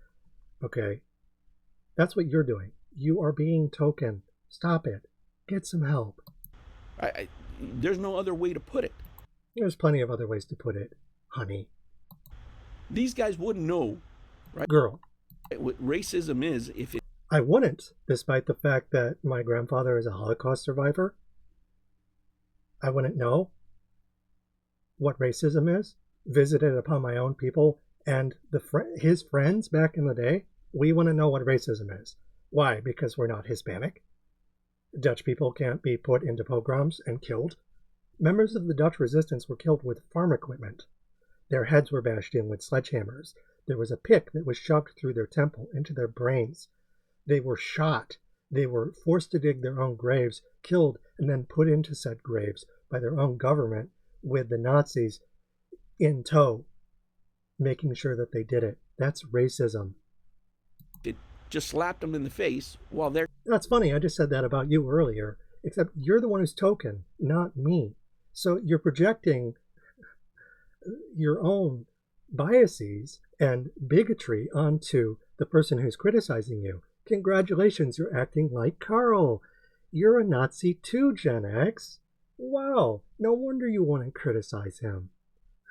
Okay? That's what you're doing. You are being token. Stop it. Get some help. There's no other way to put it. There's plenty of other ways to put it, honey. These guys wouldn't know, right? Girl. What racism is if it... I wouldn't, despite the fact that my grandfather is a Holocaust survivor. I wouldn't know what racism is, visited upon my own people and his friends back in the day. We wouldn't know what racism is. Why? Because we're not Hispanic. Dutch people can't be put into pogroms and killed. Members of the Dutch resistance were killed with farm equipment. Their heads were bashed in with sledgehammers. There was a pick that was shoved through their temple into their brains. They were shot. They were forced to dig their own graves, killed, and then put into said graves by their own government with the Nazis in tow, making sure that they did it. That's racism. It just slapped them in the face while they're... That's funny. I just said that about you earlier, except you're the one who's token, not me. So you're projecting your own biases and bigotry onto the person who's criticizing you. Congratulations, you're acting like Karl. You're a Nazi too, Gen X. Wow, no wonder you want to criticize him.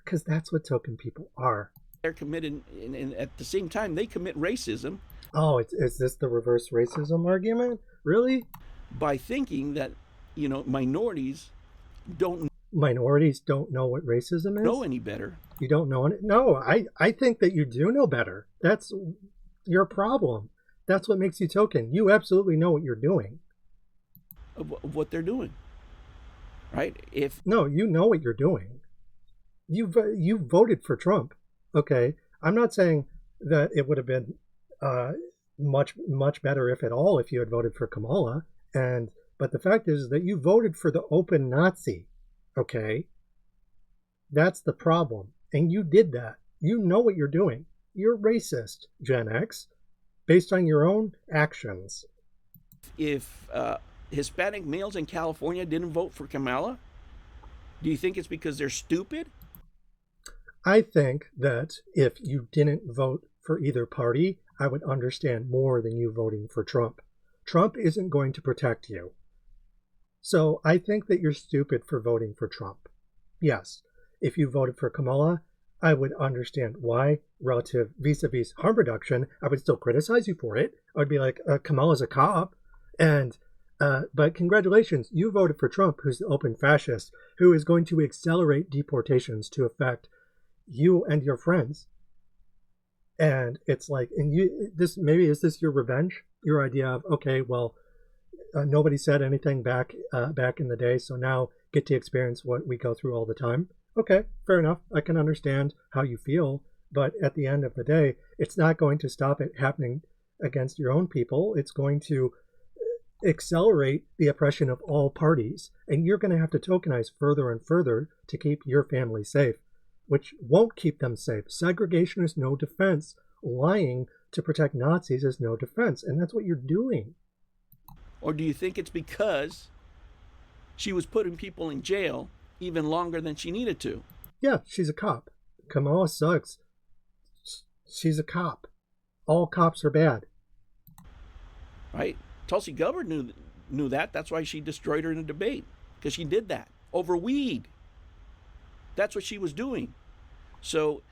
Because that's what token people are. They're committed, and at the same time, they commit racism. Oh, is this the reverse racism argument? Really? By thinking that, minorities don't know what racism is? Know any better. You don't know it? No, I think that you do know better. That's your problem. That's what makes you token. You absolutely know what you're doing. Of what they're doing, right? No, you know what you're doing. You voted for Trump. Okay, I'm not saying that it would have been much better, if at all, if you had voted for Kamala. But the fact is that you voted for the open Nazi. Okay, that's the problem, and you did that. You know what you're doing. You're racist, Gen X, based on your own actions. If Hispanic males in California didn't vote for Kamala, do you think it's because they're stupid? I think that if you didn't vote for either party, I would understand more than you voting for Trump. Trump isn't going to protect you. So I think that you're stupid for voting for Trump. Yes, if you voted for Kamala, I would understand why, relative vis-a-vis harm reduction. I would still criticize you for it. I would be like, Kamala's a cop. But congratulations, you voted for Trump, who's the open fascist, who is going to accelerate deportations to affect you and your friends. And it's like, and is this your revenge? Your idea of, okay, well, nobody said anything back in the day, so now get to experience what we go through all the time. Okay, fair enough. I can understand how you feel, but at the end of the day, it's not going to stop it happening against your own people. It's going to accelerate the oppression of all parties, and you're going to have to tokenize further and further to keep your family safe, which won't keep them safe. Segregation is no defense. Lying to protect Nazis is no defense, and that's what you're doing. Or do you think it's because she was putting people in jail even longer than she needed to? Yeah, she's a cop. Kamala sucks. She's a cop. All cops are bad. Right? Tulsi Gabbard knew that. That's why she destroyed her in a debate, because she did that over weed. That's what she was doing. So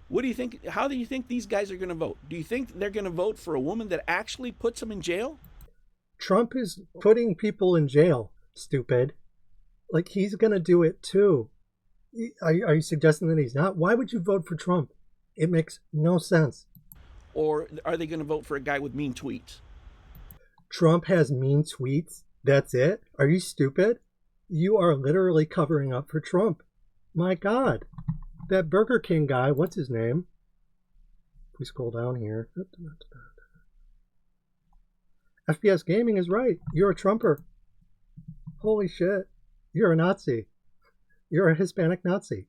what do you think? How do you think these guys are going to vote? Do you think they're going to vote for a woman that actually puts them in jail? Trump is putting people in jail, stupid. Like, he's going to do it too. Are you suggesting that he's not? Why would you vote for Trump? It makes no sense. Or are they going to vote for a guy with mean tweets? Trump has mean tweets? That's it? Are you stupid? You are literally covering up for Trump. My God. That Burger King guy, what's his name? If we scroll down here. FPS Gaming is right. You're a Trumper. Holy shit. You're a Nazi. You're a Hispanic Nazi.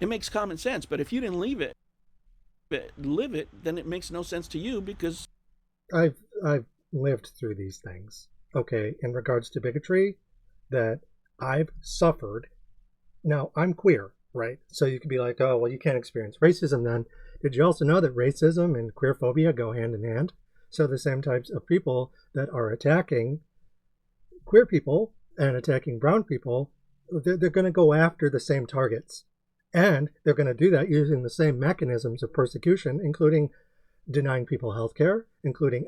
It makes common sense, but if you didn't live it, then it makes no sense to you, because I've lived through these things. Okay, in regards to bigotry, that I've suffered. Now, I'm queer, right? So you could be like, oh, well, you can't experience racism then. Did you also know that racism and queerphobia go hand in hand? So the same types of people that are attacking queer people and attacking brown people, they're going to go after the same targets. And they're going to do that using the same mechanisms of persecution, including denying people health care, including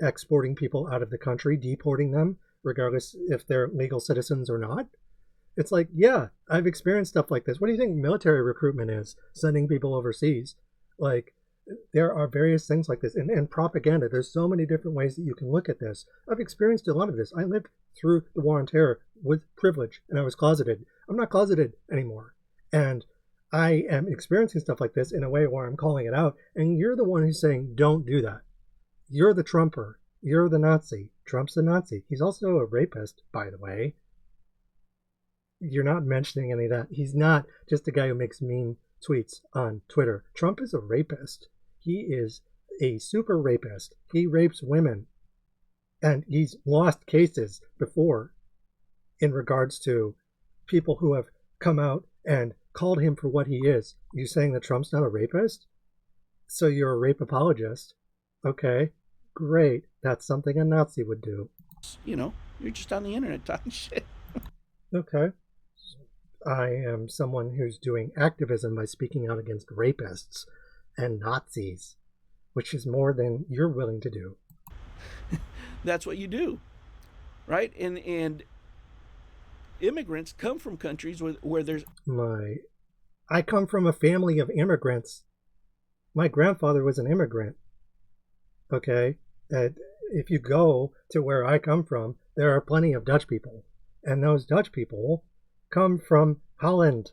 exporting people out of the country, deporting them, regardless if they're legal citizens or not. It's like, yeah, I've experienced stuff like this. What do you think military recruitment is? Sending people overseas. Like, there are various things like this. And propaganda, there's so many different ways that you can look at this. I've experienced a lot of this. I lived through the war on terror with privilege, and I was closeted. I'm not closeted anymore. And I am experiencing stuff like this in a way where I'm calling it out. And you're the one who's saying, don't do that. You're the Trumper. You're the Nazi. Trump's the Nazi. He's also a rapist, by the way. You're not mentioning any of that. He's not just a guy who makes mean tweets on Twitter. Trump is a rapist. He is a super rapist. He rapes women. And he's lost cases before in regards to people who have come out and called him for what he is. You saying that Trump's not a rapist? So you're a rape apologist. Okay, great. That's something a Nazi would do. You know, you're just on the internet talking shit. Okay. I am someone who's doing activism by speaking out against rapists and Nazis, which is more than you're willing to do. That's what you do, right? And immigrants come from countries where there's... I come from a family of immigrants. My grandfather was an immigrant. okay? If you go to where I come from, there are plenty of Dutch people. And those Dutch people come from Holland.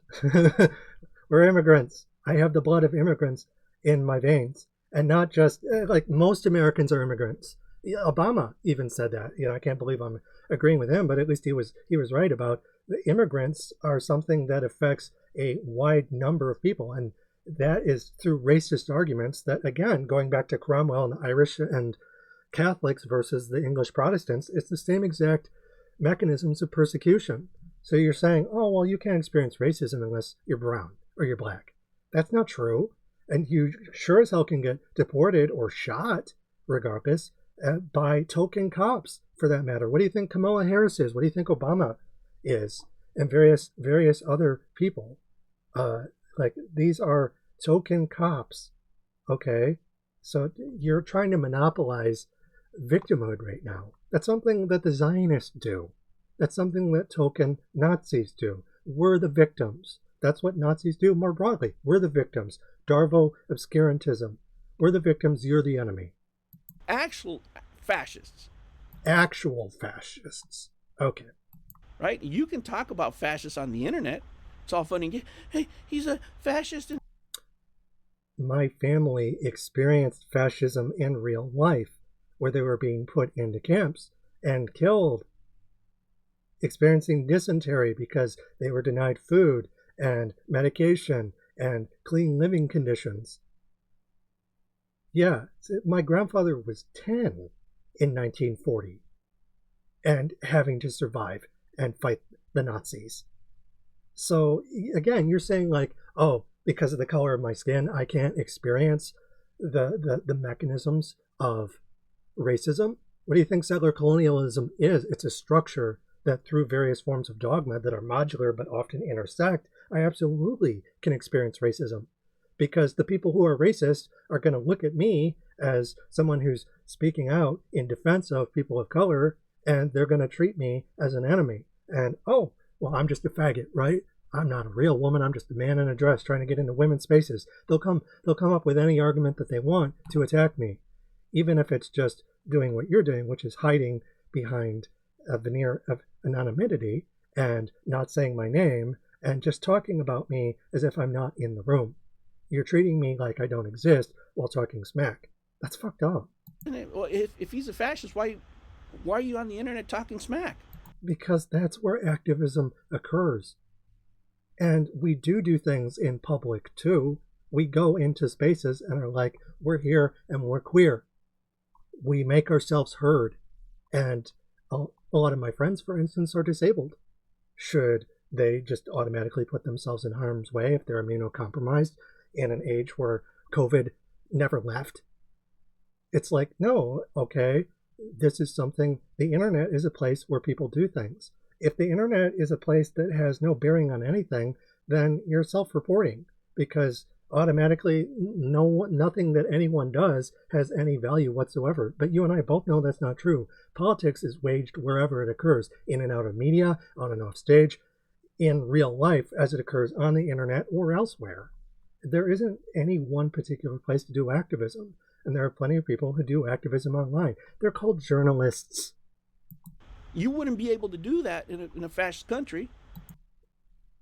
We're immigrants. I have the blood of immigrants in my veins. And not just, like, most Americans are immigrants. Obama even said that. I can't believe I'm agreeing with him, but at least he was right about the immigrants are something that affects a wide number of people. And that is through racist arguments that, again, going back to Cromwell and the Irish and Catholics versus the English Protestants, it's the same exact mechanisms of persecution. So you're saying, oh, well, you can't experience racism unless you're brown or you're black. That's not true. And you sure as hell can get deported or shot, regardless, by token cops, for that matter. What do you think Kamala Harris is? What do you think Obama is? And various other people. Like, these are token cops, okay? So you're trying to monopolize victimhood right now. That's something that the Zionists do. That's something that token Nazis do. We're the victims. That's what Nazis do more broadly. We're the victims. Darvo obscurantism. We're the victims, you're the enemy. Actual fascists. Actual fascists. Okay. Right? You can talk about fascists on the internet. It's all funny and good. Hey, he's a fascist. My family experienced fascism in real life, where they were being put into camps and killed, experiencing dysentery because they were denied food and medication and clean living conditions. Yeah, my grandfather was 10 in 1940 and having to survive and fight the Nazis. So again, you're saying, like, oh, because of the color of my skin, I can't experience the mechanisms of racism? What do you think settler colonialism is? It's a structure that, through various forms of dogma that are modular but often intersect, I absolutely can experience racism. Because the people who are racist are going to look at me as someone who's speaking out in defense of people of color, and they're going to treat me as an enemy. And, oh, well, I'm just a faggot, right? I'm not a real woman. I'm just a man in a dress trying to get into women's spaces. They'll come up with any argument that they want to attack me, even if it's just doing what you're doing, which is hiding behind a veneer of anonymity and not saying my name and just talking about me as if I'm not in the room. You're treating me like I don't exist while talking smack. That's fucked up. Well, if he's a fascist, why are you on the internet talking smack? Because that's where activism occurs. And we do things in public too. We go into spaces and are like, we're here and we're queer. We make ourselves heard. And a lot of my friends, for instance, are disabled. Should they just automatically put themselves in harm's way if they're immunocompromised in an age where COVID never left? It's like, no, okay, this is something, the internet is a place where people do things. If the internet is a place that has no bearing on anything, then you're self-reporting, because automatically nothing that anyone does has any value whatsoever. But you and I both know that's not true. Politics is waged wherever it occurs, in and out of media, on and off stage, in real life as it occurs on the internet or elsewhere. There isn't any one particular place to do activism, and there are plenty of people who do activism online. They're called journalists. You wouldn't be able to do that in a fascist country.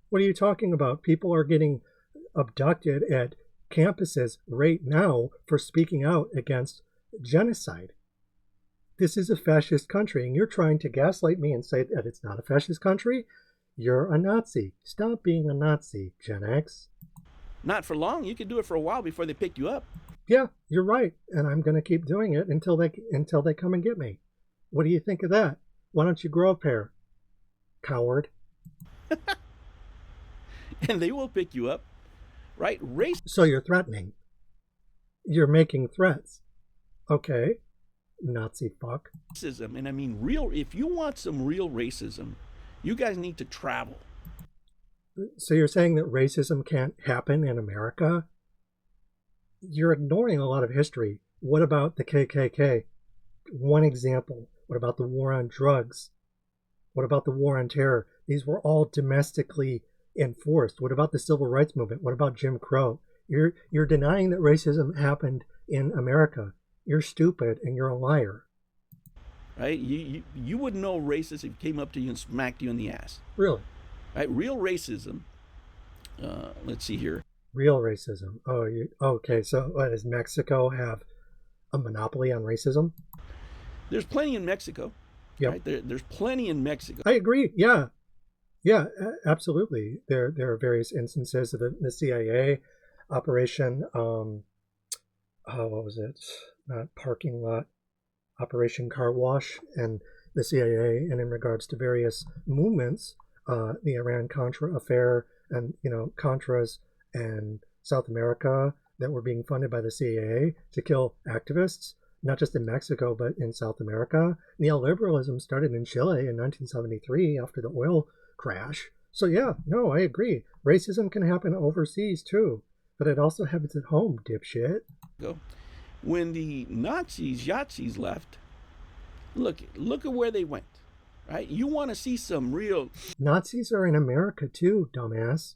What are you talking about? People are getting abducted at campuses right now for speaking out against genocide. This is a fascist country, and you're trying to gaslight me and say that it's not a fascist country? You're a Nazi. Stop being a Nazi, Gen X. Not for long. You could do it for a while before they pick you up. Yeah, you're right, and I'm going to keep doing it until they come and get me. What do you think of that? Why don't you grow a pair, coward? And they will pick you up, right? So you're threatening. You're making threats. Okay, Nazi fuck. Racism, and I mean if you want some real racism, you guys need to travel. So you're saying that racism can't happen in America? You're ignoring a lot of history. What about the KKK? One example. What about the war on drugs? What about the war on terror? These were all domestically enforced. What about the civil rights movement? What about Jim Crow? You're denying that racism happened in America. You're stupid and you're a liar. Right? You wouldn't know racist if he came up to you and smacked you in the ass. Really? Right? Real racism. Let's see here. Real racism. Oh, okay. So, does Mexico have a monopoly on racism? There's plenty in Mexico. Yep. Right? There's plenty in Mexico. I agree. Yeah, absolutely. There are various instances of the CIA operation. What was it? Not parking lot. Operation Car Wash, and the CIA, and in regards to various movements, the Iran-Contra affair, and Contras and South America that were being funded by the CIA to kill activists, not just in Mexico but in South America. Neoliberalism started in Chile in 1973 after the oil crash. So yeah, no, I agree. Racism can happen overseas too, but it also happens at home, dipshit. When the Nazis, Yazis left, look at where they went, right? You want to see some real... Nazis are in America too, dumbass.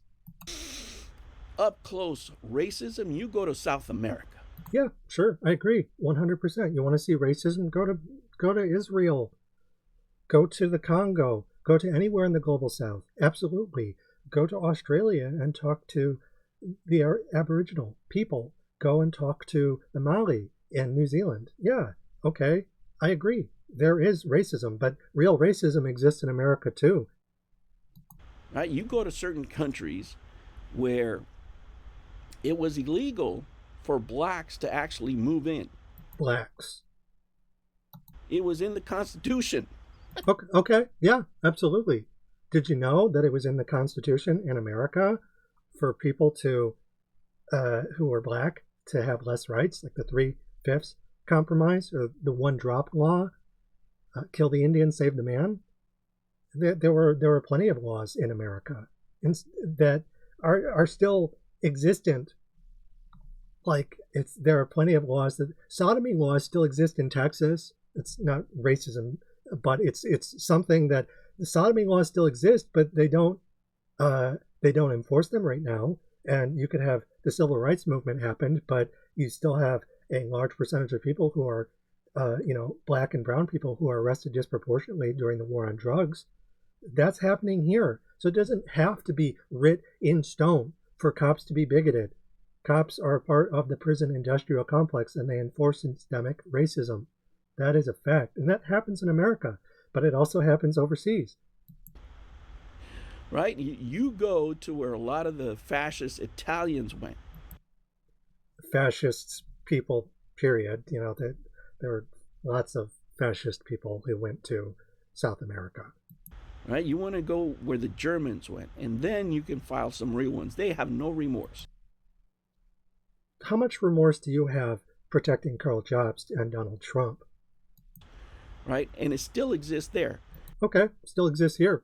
Up close racism, you go to South America. Yeah, sure, I agree, 100%. You want to see racism? Go to Israel. Go to the Congo. Go to anywhere in the global south. Absolutely. Go to Australia and talk to the Aboriginal people. Go and talk to the Maori in New Zealand. Yeah, okay, I agree. There is racism, but real racism exists in America too. Right? You go to certain countries where it was illegal for blacks to actually move in. Blacks. It was in the Constitution. Okay, yeah, absolutely. Did you know that it was in the Constitution in America for people to who were black to have less rights, like the 3/5 compromise or the 1-drop law, kill the Indian, save the man? There were plenty of laws in America that are still existent. Like there are plenty of laws that sodomy laws still exist in Texas. It's not racism, but it's something that the sodomy laws still exist, but they don't enforce them right now. And you could have the civil rights movement happened, but you still have a large percentage of people who are, black and brown people who are arrested disproportionately during the war on drugs. That's happening here. So it doesn't have to be writ in stone for cops to be bigoted. Cops are part of the prison industrial complex, and they enforce systemic racism. That is a fact. And that happens in America, but it also happens overseas. Right? You go to where a lot of the fascist Italians went. Fascists, people, period. There were lots of fascist people who went to South America. Right? You want to go where the Germans went, and then you can file some real ones. They have no remorse. How much remorse do you have protecting Karl Jobst and Donald Trump? Right? And it still exists there. Okay, still exists here.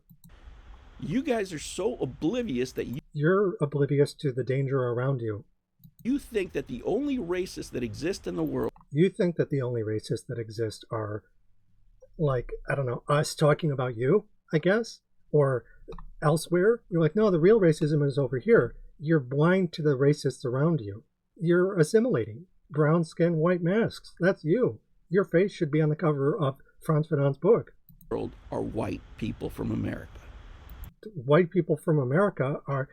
You guys are so oblivious that you're oblivious to the danger around you. You think that the only racists that exist in the world... You think that the only racists that exist are, like, I don't know, us talking about you, I guess? Or elsewhere? You're like, no, the real racism is over here. You're blind to the racists around you. You're assimilating. Brown skin, white masks. That's you. Your face should be on the cover of Frantz Fanon's book. ...world are white people from America. White people from America are...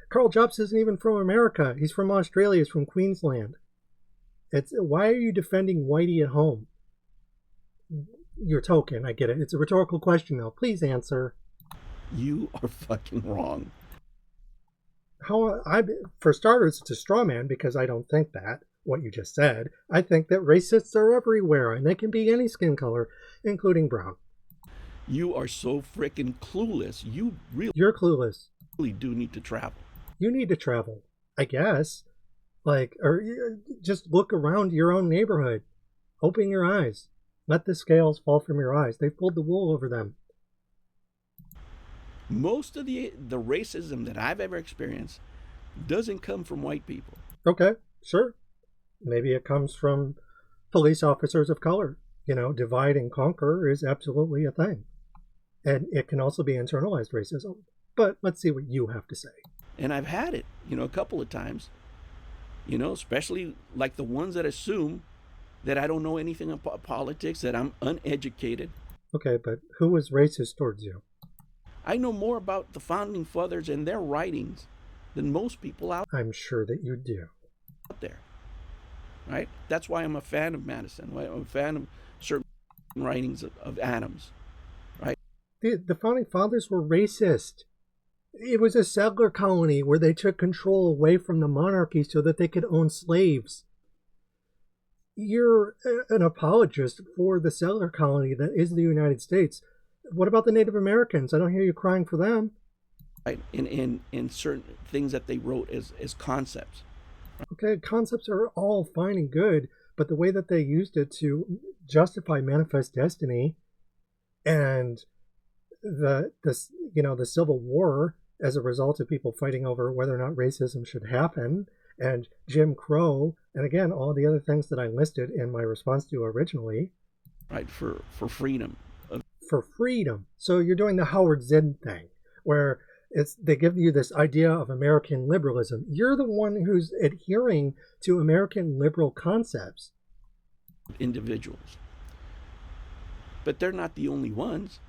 Karl Jobst isn't even from America. He's from Australia. He's from Queensland. Why are you defending whitey at home? You're token. I get it. It's a rhetorical question, though. Please answer. You are fucking wrong. For starters, it's a straw man because I don't think that, what you just said. I think that racists are everywhere, and they can be any skin color, including brown. You are so freaking clueless. You're clueless. Really do need to travel. You need to travel, I guess. Or just look around your own neighborhood. Open your eyes. Let the scales fall from your eyes. They've pulled the wool over them. Most of the racism that I've ever experienced doesn't come from white people. Okay, sure. Maybe it comes from police officers of color. Divide and conquer is absolutely a thing. And it can also be internalized racism. But let's see what you have to say. And I've had it, a couple of times. Especially like the ones that assume that I don't know anything about politics, that I'm uneducated. Okay, but who was racist towards you? I know more about the founding fathers and their writings than most people out I'm sure that you do. there. Right? That's why I'm a fan of Madison. I'm a fan of certain writings of Adams. Right? The founding fathers were racist. It was a settler colony where they took control away from the monarchy so that they could own slaves. You're an apologist for the settler colony that is the United States. What about the Native Americans? I don't hear you crying for them. Right? In certain things that they wrote as concepts. Okay, concepts are all fine and good, but the way that they used it to justify manifest destiny and the Civil War as a result of people fighting over whether or not racism should happen, and Jim Crow, and again, all the other things that I listed in my response to you originally. Right, for freedom. For freedom. So you're doing the Howard Zinn thing, where they give you this idea of American liberalism. You're the one who's adhering to American liberal concepts. Individuals. But they're not the only ones.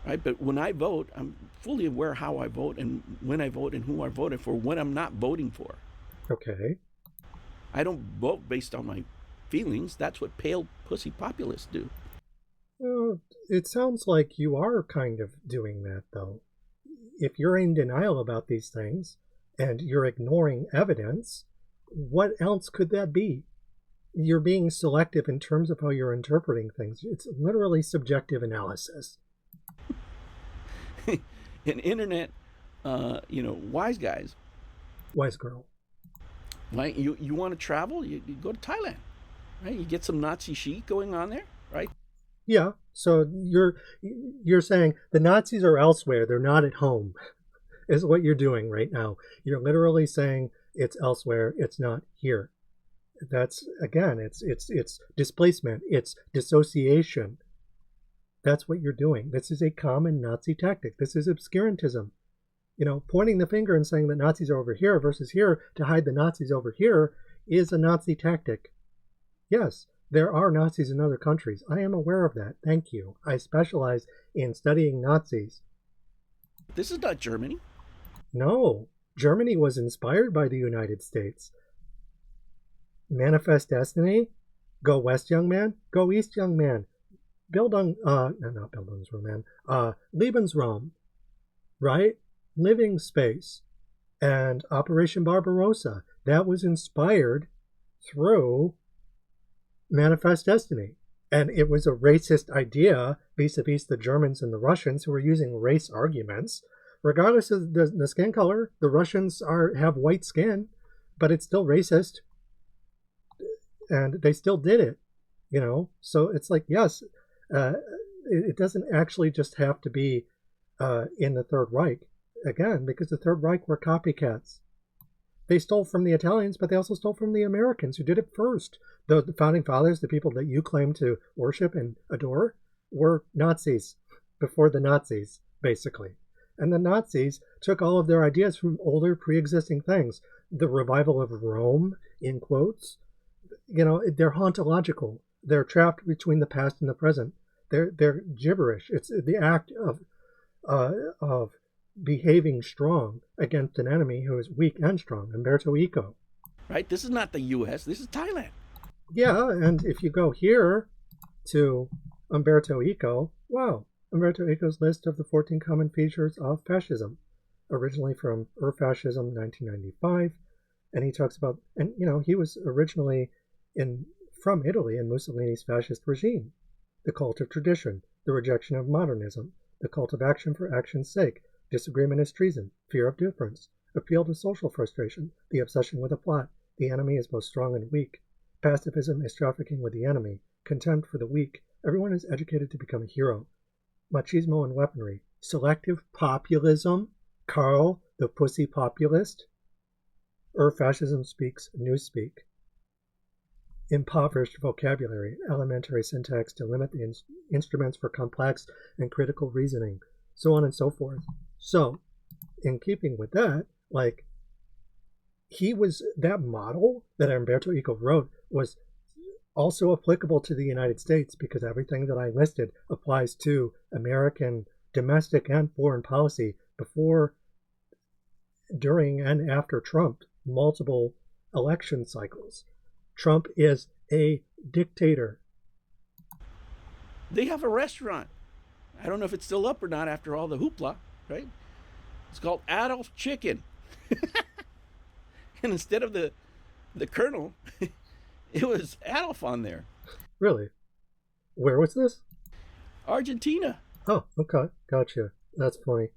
Right? But when I vote, I'm fully aware how I vote and when I vote and who I voted for, what I'm not voting for. Okay. I don't vote based on my feelings. That's what pale pussy populists do. It sounds like you are kind of doing that, though. If you're in denial about these things and you're ignoring evidence, what else could that be? You're being selective in terms of how you're interpreting things. It's literally subjective analysis. An internet, wise guys. Wise girl. Right? You want to travel? You go to Thailand. Right? You get some Nazi chic going on there, right? Yeah. So you're saying the Nazis are elsewhere. They're not at home, is what you're doing right now. You're literally saying it's elsewhere. It's not here. That's, again, it's displacement. It's dissociation. That's what you're doing. This is a common Nazi tactic. This is obscurantism. Pointing the finger and saying that Nazis are over here versus here to hide the Nazis over here is a Nazi tactic. Yes, there are Nazis in other countries. I am aware of that. Thank you. I specialize in studying Nazis. This is not Germany. No, Germany was inspired by the United States. Manifest destiny? Go west, young man. Go east, young man. Lebensraum, right? Living space. And Operation Barbarossa. That was inspired through Manifest Destiny. And it was a racist idea vis-a-vis the Germans and the Russians who were using race arguments. Regardless of the skin color, the Russians have white skin, but it's still racist. And they still did it, So it's like, yes, it doesn't actually just have to be in the Third Reich. Again, because the Third Reich were copycats. They stole from the Italians, but they also stole from the Americans who did it first. The founding fathers, the people that you claim to worship and adore, were Nazis before the Nazis, basically. And the Nazis took all of their ideas from older pre-existing things. The revival of Rome, in quotes, they're hauntological. They're trapped between the past and the present. They're gibberish. It's the act of behaving strong against an enemy who is weak and strong. Umberto Eco. Right? This is not the U.S. This is Thailand. Yeah, and if you go here to Umberto Eco, wow, Umberto Eco's list of the 14 common features of fascism, originally from Fascism 1995, and he talks about, and he was originally from Italy in Mussolini's fascist regime. The cult of tradition, the rejection of modernism, the cult of action for action's sake, disagreement is treason, fear of difference, appeal to social frustration, the obsession with a plot, the enemy is both strong and weak, pacifism is trafficking with the enemy, contempt for the weak, everyone is educated to become a hero, machismo and weaponry, selective populism, Karl, the pussy populist, fascism speaks newspeak, impoverished vocabulary, elementary syntax to limit the instruments for complex and critical reasoning, so on and so forth. So, in keeping with that, that model that Umberto Eco wrote was also applicable to the United States, because everything that I listed applies to American domestic and foreign policy before, during, and after Trump, multiple election cycles. Trump is a dictator. They have a restaurant. I don't know if it's still up or not after all the hoopla, right? It's called Adolf Chicken. And instead of the Colonel, it was Adolf on there. Really? Where was this? Argentina. Oh, okay. Gotcha. That's funny.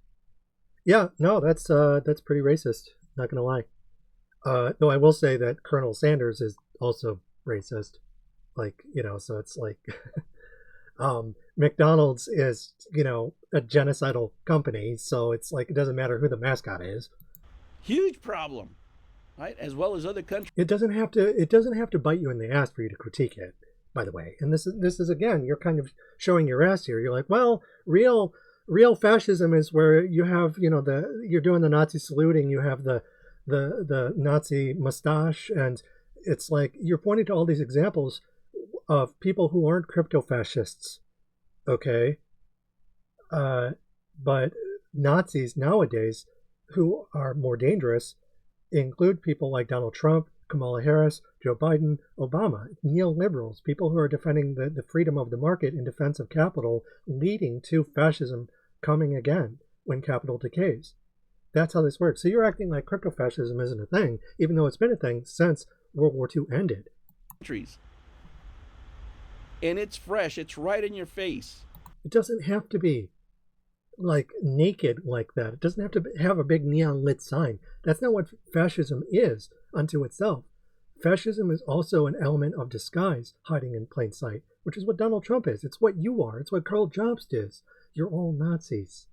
Yeah, no, that's pretty racist. Not gonna lie. Though I will say that Colonel Sanders is also racist. Like, so it's like McDonald's is, a genocidal company, so it's like it doesn't matter who the mascot is. Huge problem, right? As well as other countries. It doesn't have to bite you in the ass for you to critique it, by the way. And this is again, you're kind of showing your ass here. You're like, well, real fascism is where you have, you're doing the Nazi saluting, you have the Nazi mustache, and it's like you're pointing to all these examples of people who aren't crypto-fascists, okay? But Nazis nowadays who are more dangerous include people like Donald Trump, Kamala Harris, Joe Biden, Obama, neoliberals, people who are defending the freedom of the market in defense of capital, leading to fascism coming again when capital decays. That's how this works. So you're acting like crypto-fascism isn't a thing, even though it's been a thing since World War II ended. And it's fresh. It's right in your face. It doesn't have to be like naked like that. It doesn't have to have a big neon lit sign. That's not what fascism is unto itself. Fascism is also an element of disguise hiding in plain sight, which is what Donald Trump is. It's what you are. It's what Karl Jobst is. You're all Nazis.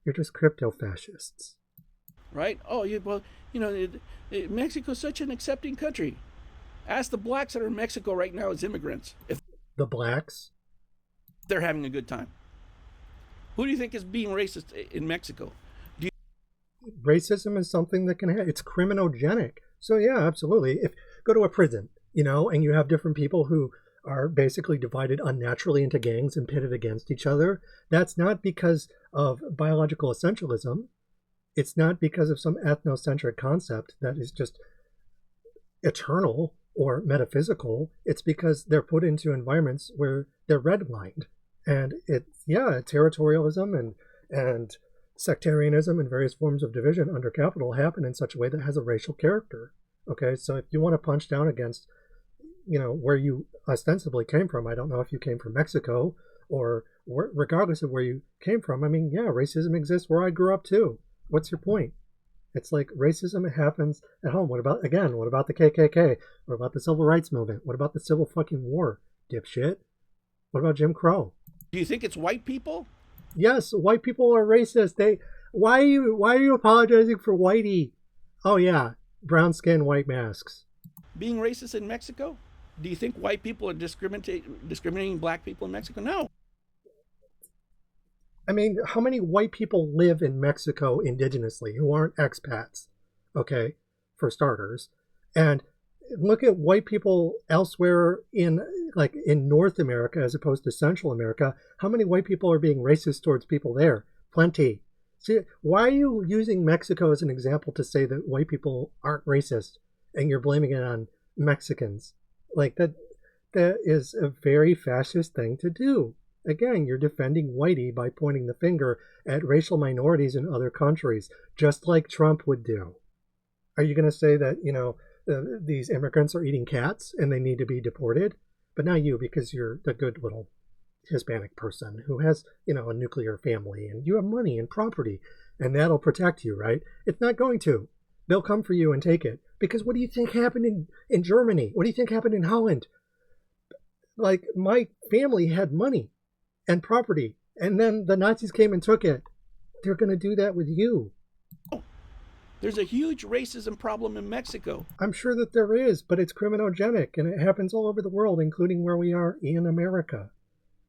You're just crypto-fascists. Right? Oh, Mexico's such an accepting country. Ask the blacks that are in Mexico right now as immigrants if the blacks? They're having a good time. Who do you think is being racist in Mexico? Racism is something that can happen. It's criminogenic. So yeah, absolutely. If go to a prison, and you have different people who are basically divided unnaturally into gangs and pitted against each other, that's not because of biological essentialism. It's not because of some ethnocentric concept that is just eternal or metaphysical. It's because they're put into environments where they're redlined. And territorialism and sectarianism and various forms of division under capital happen in such a way that has a racial character. Okay, so if you want to punch down against, where you ostensibly came from, I don't know if you came from Mexico or regardless of where you came from, racism exists where I grew up too. What's your point? It's like racism happens at home. What about the KKK? What about the Civil Rights Movement? What about the Civil fucking War, dipshit? What about Jim Crow? Do you think it's white people? Yes, white people are racist. Why are you apologizing for whitey? Oh yeah, brown skin, white masks. Being racist in Mexico? Do you think white people are discriminating black people in Mexico? No. How many white people live in Mexico indigenously who aren't expats? Okay, for starters. And look at white people elsewhere in North America as opposed to Central America. How many white people are being racist towards people there? Plenty. See, why are you using Mexico as an example to say that white people aren't racist and you're blaming it on Mexicans? Like that is a very fascist thing to do. Again, you're defending whitey by pointing the finger at racial minorities in other countries, just like Trump would do. Are you going to say that, these immigrants are eating cats and they need to be deported? But not you, because you're the good little Hispanic person who has, a nuclear family and you have money and property and that'll protect you, right? It's not going to. They'll come for you and take it. Because what do you think happened in Germany? What do you think happened in Holland? Like, my family had money and property, and then the Nazis came and took it. They're going to do that with you. There's a huge racism problem in Mexico. I'm sure that there is, but it's criminogenic, and it happens all over the world, including where we are in America,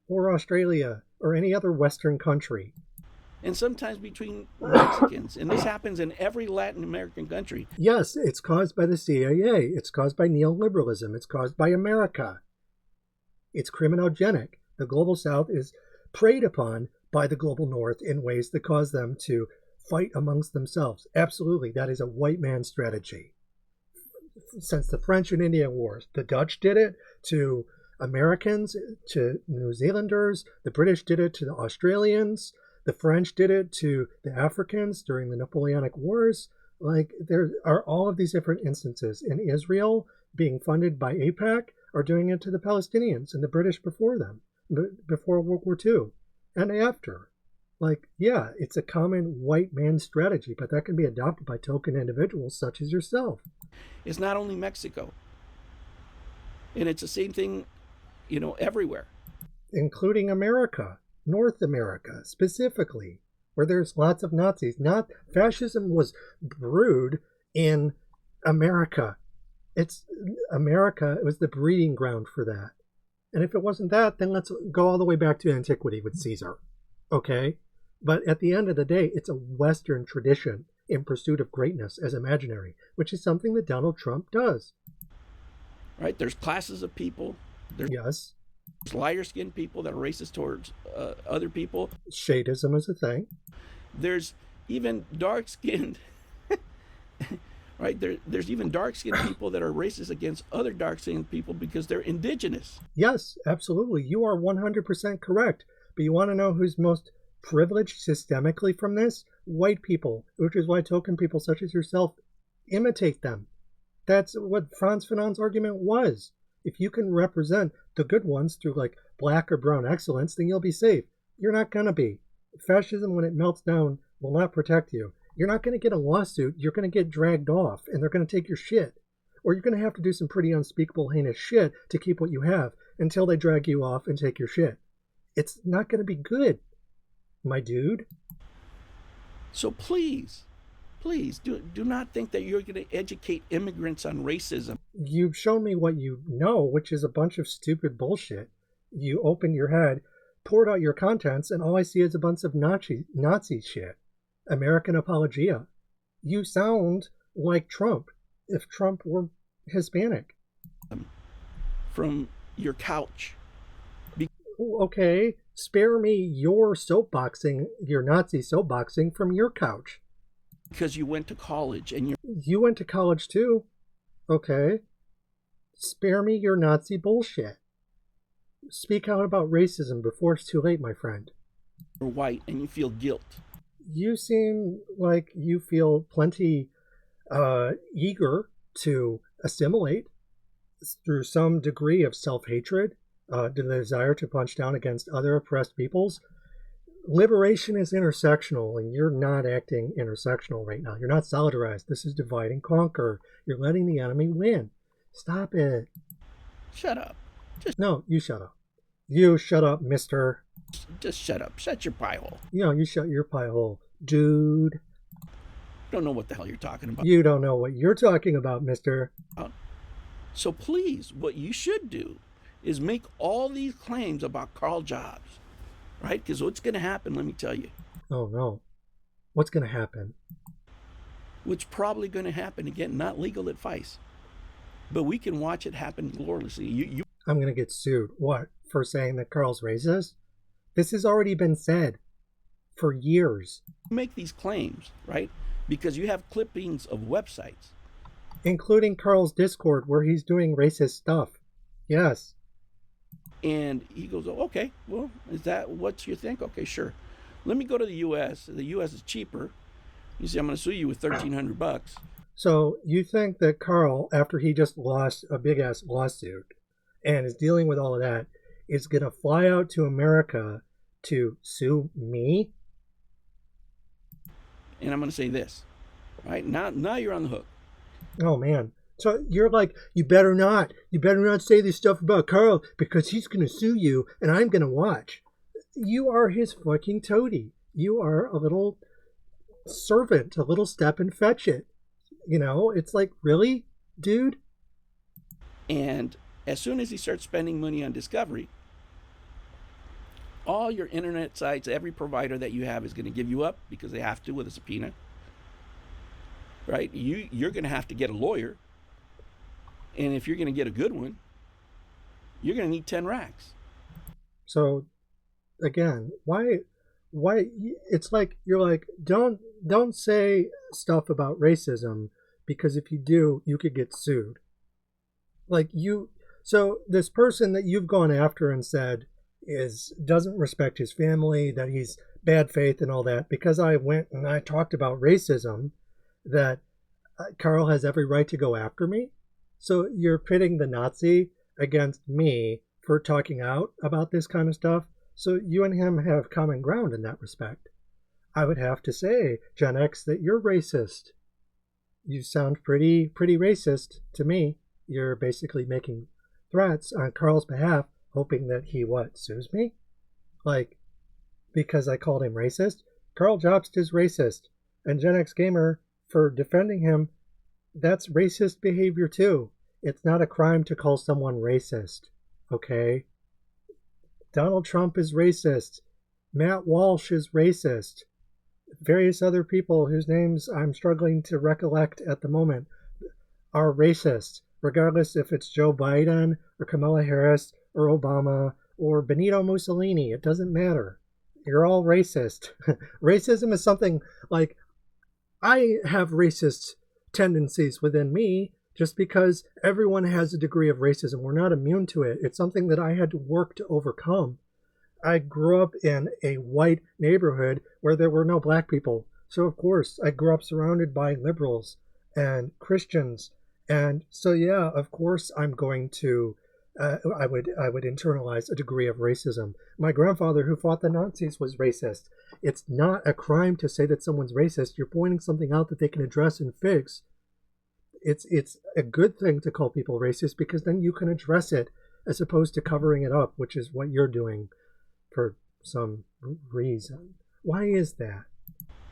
or Australia, or any other Western country. And sometimes between Mexicans, and this happens in every Latin American country. Yes, it's caused by the CIA. It's caused by neoliberalism. It's caused by America. It's criminogenic. The global south is preyed upon by the global north in ways that cause them to fight amongst themselves. Absolutely, that is a white man strategy. Since the French and Indian Wars, the Dutch did it to Americans, to New Zealanders, the British did it to the Australians, the French did it to the Africans during the Napoleonic Wars. Like, there are all of these different instances. In Israel, being funded by AIPAC, are doing it to the Palestinians and the British before them, before World War II and after. Like, yeah, it's a common white man strategy, but that can be adopted by token individuals such as yourself. It's not only Mexico. And it's the same thing, everywhere. Including America, North America specifically, where there's lots of Nazis. Fascism was brewed in America. America, it was the breeding ground for that. And if it wasn't that, then let's go all the way back to antiquity with Caesar. Okay? But at the end of the day, it's a Western tradition in pursuit of greatness as imaginary, which is something that Donald Trump does. Right? There's classes of people. Yes. There's lighter-skinned people that are racist towards other people. Shadism is a thing. There's even dark-skinned... Right? There's even dark-skinned people that are racist against other dark-skinned people because they're indigenous. Yes, absolutely. You are 100% correct. But you want to know who's most privileged systemically from this? White people, which is why token people such as yourself imitate them. That's what Franz Fanon's argument was. If you can represent the good ones through like black or brown excellence, then you'll be safe. You're not going to be. Fascism, when it melts down, will not protect you. You're not going to get a lawsuit. You're going to get dragged off, and they're going to take your shit. Or you're going to have to do some pretty unspeakable, heinous shit to keep what you have until they drag you off and take your shit. It's not going to be good, my dude. So please do not think that you're going to educate immigrants on racism. You've shown me what you know, which is a bunch of stupid bullshit. You opened your head, poured out your contents, and all I see is a bunch of Nazi shit. American apologia. You sound like Trump if Trump were Hispanic. From your couch. Okay, spare me your soapboxing, your Nazi soapboxing from your couch. Because you went to college and you went to college too. Okay. Spare me your Nazi bullshit. Speak out about racism before it's too late, my friend. You're white and you feel guilt. You seem like you feel plenty eager to assimilate through some degree of self-hatred, the desire to punch down against other oppressed peoples. Liberation is intersectional, and you're not acting intersectional right now. You're not solidarized. This is divide and conquer. You're letting the enemy win. Stop it. Shut up. No, you shut up. You shut up, mister. Just shut up. Shut your pie hole. You shut your pie hole, dude. Don't know what the hell you're talking about. You don't know what you're talking about, mister. So please, what you should do is make all these claims about Karl Jobst, right? Because what's going to happen, let me tell you. Oh, no. What's going to happen? What's probably going to happen, again, not legal advice, but we can watch it happen gloriously. I'm going to get sued. What? For saying that Karl's racist? This has already been said for years. Make these claims, right? Because you have clippings of websites. Including Karl's Discord where he's doing racist stuff. Yes. And he goes, oh, okay, well, is that what you think? Okay, sure. Let me go to the U.S. The U.S. is cheaper. You see, I'm going to sue you with $1,300. So you think that Karl, after he just lost a big-ass lawsuit and is dealing with all of that, is going to fly out to America to sue me? And I'm going to say this, right? Now you're on the hook. Oh, man. So you're like, you better not say this stuff about Karl because he's going to sue you and I'm going to watch. You are his fucking toady. You are a little servant, a little step and fetch it. You know, it's like, really, dude? And as soon as he starts spending money on discovery, all your internet sites, every provider that you have is going to give you up because they have to with a subpoena. Right? You're going to have to get a lawyer. And if you're going to get a good one, you're going to need 10 racks. So again, why it's like you're like don't say stuff about racism because if you do, you could get sued. Like you so this person that you've gone after and said is doesn't respect his family, that he's bad faith and all that, because I went and I talked about racism, that Karl has every right to go after me. So you're pitting the Nazi against me for talking out about this kind of stuff. So you and him have common ground in that respect. I would have to say, Gen X, that you're racist. You sound pretty racist to me. You're basically making threats on Karl's behalf, hoping that he sues me? Like, because I called him racist? Karl Jobst is racist. And Gen X Gamer, for defending him, that's racist behavior too. It's not a crime to call someone racist, okay? Donald Trump is racist. Matt Walsh is racist. Various other people whose names I'm struggling to recollect at the moment are racist, regardless if it's Joe Biden or Kamala Harris or Obama or Benito Mussolini. It doesn't matter. You're all racist. Racism is something like I have racist tendencies within me just because everyone has a degree of racism. We're not immune to it. It's something that I had to work to overcome. I grew up in a white neighborhood where there were no black people. So, of course, I grew up surrounded by liberals and Christians. And so, yeah, of course, I'm going to, I would internalize a degree of racism. My grandfather, who fought the Nazis, was racist. It's not a crime to say that someone's racist. You're pointing something out that they can address and fix. It's a good thing to call people racist because then you can address it as opposed to covering it up, which is what you're doing for some reason. Why is that?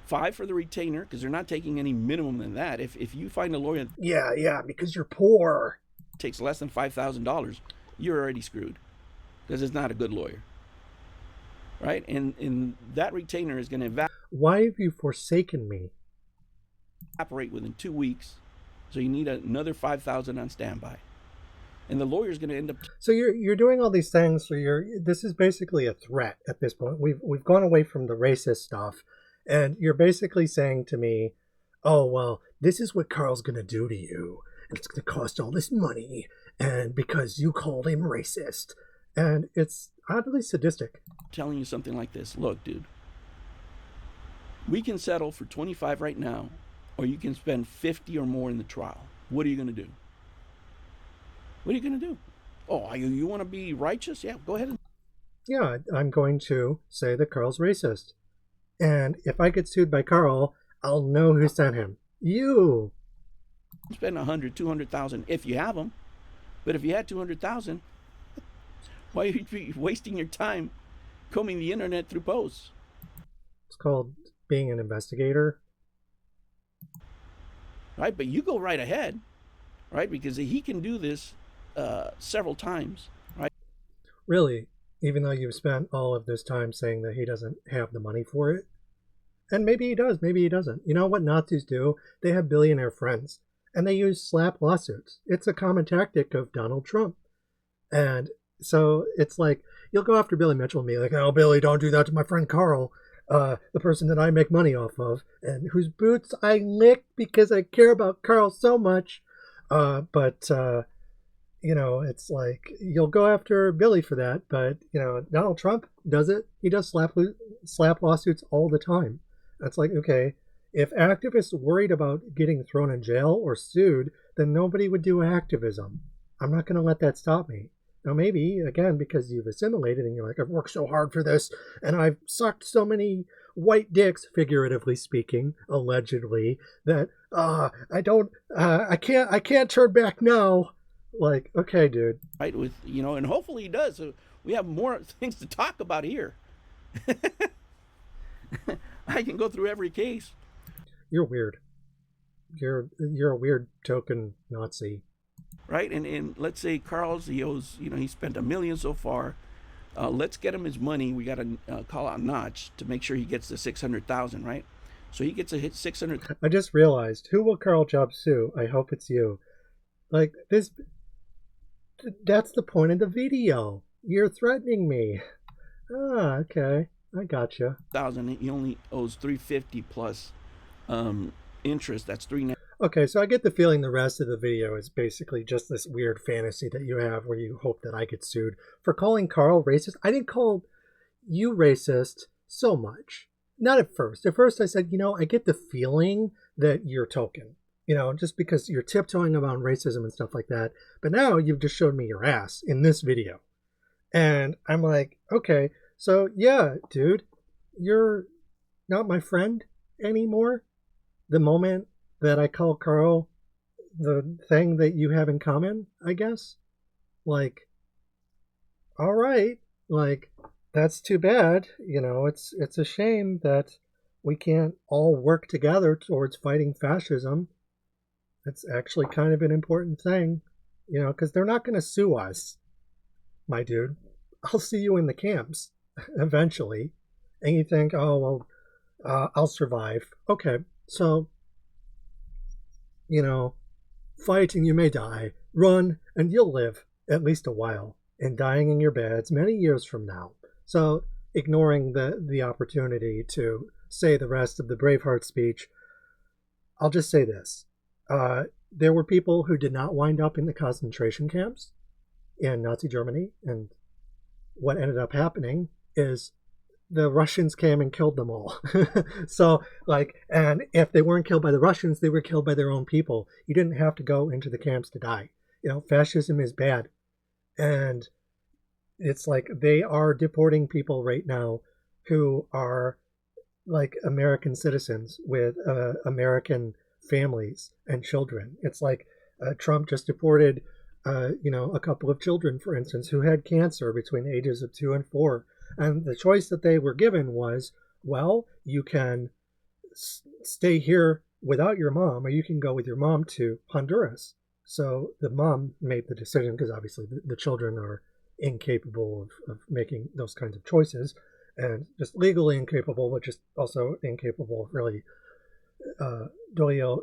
5 for the retainer, because they're not taking any minimum than that. If you find a lawyer Yeah, because you're poor. takes less than $5,000, you're already screwed because it's not a good lawyer, right? And that retainer is going to Why have you forsaken me? evaporate within 2 weeks, so you need another $5,000 on standby, and the lawyer's going to end up. So you're doing all these things. So this is basically a threat at this point. We've gone away from the racist stuff, and you're basically saying to me, "Oh well, this is what Karl's going to do to you, and it's going to cost all this money, and because you called him racist," and it's oddly sadistic. Telling you something like this: look, dude, we can settle for 25 right now, or you can spend 50 or more in the trial. What are you going to do? What are you going to do? Oh, you want to be righteous? Yeah, go ahead. Yeah, I'm going to say that Karl's racist. And if I get sued by Karl, I'll know who sent him. You. Spend 100, 200,000 if you have them. But if you had 200,000, why would you be wasting your time combing the internet through posts? It's called being an investigator. Right, but you go right ahead, right? Because he can do this several times, right? Really, even though you've spent all of this time saying that he doesn't have the money for it. And maybe he does, maybe he doesn't. You know what Nazis do? They have billionaire friends, and they use slap lawsuits. It's a common tactic of Donald Trump. And so it's like, you'll go after Billy Mitchell and be like, "Oh, Billy, don't do that to my friend Karl, the person that I make money off of, and whose boots I lick because I care about Karl so much." It's like, you'll go after Billy for that, but, Donald Trump does it. He does slap lawsuits all the time. That's like, okay, if activists worried about getting thrown in jail or sued, then nobody would do activism. I'm not going to let that stop me. Now, maybe, again, because you've assimilated and you're like, "I've worked so hard for this, and I've sucked so many white dicks," figuratively speaking, allegedly, that I can't turn back now. Like, okay, dude. Right, with and hopefully he does. So we have more things to talk about here. I can go through every case. You're weird. You're a weird token Nazi. Right, and let's say Karl's, he owes, he spent $1 million so far. Let's get him his money. We got to call out Notch to make sure he gets the 600,000, right? So he gets a hit 600. I just realized, who will Karl Jobst sue? I hope it's you. Like this. That's the point of the video. You're threatening me. Ah, okay. I gotcha. He only owes 350 plus interest. That's 390. Okay, so I get the feeling the rest of the video is basically just this weird fantasy that you have where you hope that I get sued for calling Karl racist. I didn't call you racist so much. Not at first. At first I said, I get the feeling that you're token. Just because you're tiptoeing around racism and stuff like that. But now you've just showed me your ass in this video. And I'm like, okay, so yeah, dude, you're not my friend anymore. The moment that I call Karl the thing that you have in common, I guess. Like, all right, like, that's too bad. It's a shame that we can't all work together towards fighting fascism. It's actually kind of an important thing, because they're not going to sue us, my dude. I'll see you in the camps eventually. And you think, oh, well, I'll survive. Okay, so, fight and you may die. Run and you'll live at least a while. And dying in your beds many years from now. So, ignoring the opportunity to say the rest of the Braveheart speech, I'll just say this. There were people who did not wind up in the concentration camps in Nazi Germany, and what ended up happening is the Russians came and killed them all. So, and if they weren't killed by the Russians, they were killed by their own people. You didn't have to go into the camps to die. Fascism is bad. And it's like they are deporting people right now who are like American citizens with American families and children. It's like Trump just deported, a couple of children, for instance, who had cancer between the ages of 2 and 4. And the choice that they were given was, well, you can stay here without your mom, or you can go with your mom to Honduras. So the mom made the decision, because obviously the children are incapable of making those kinds of choices, and just legally incapable, but just also incapable of really dolio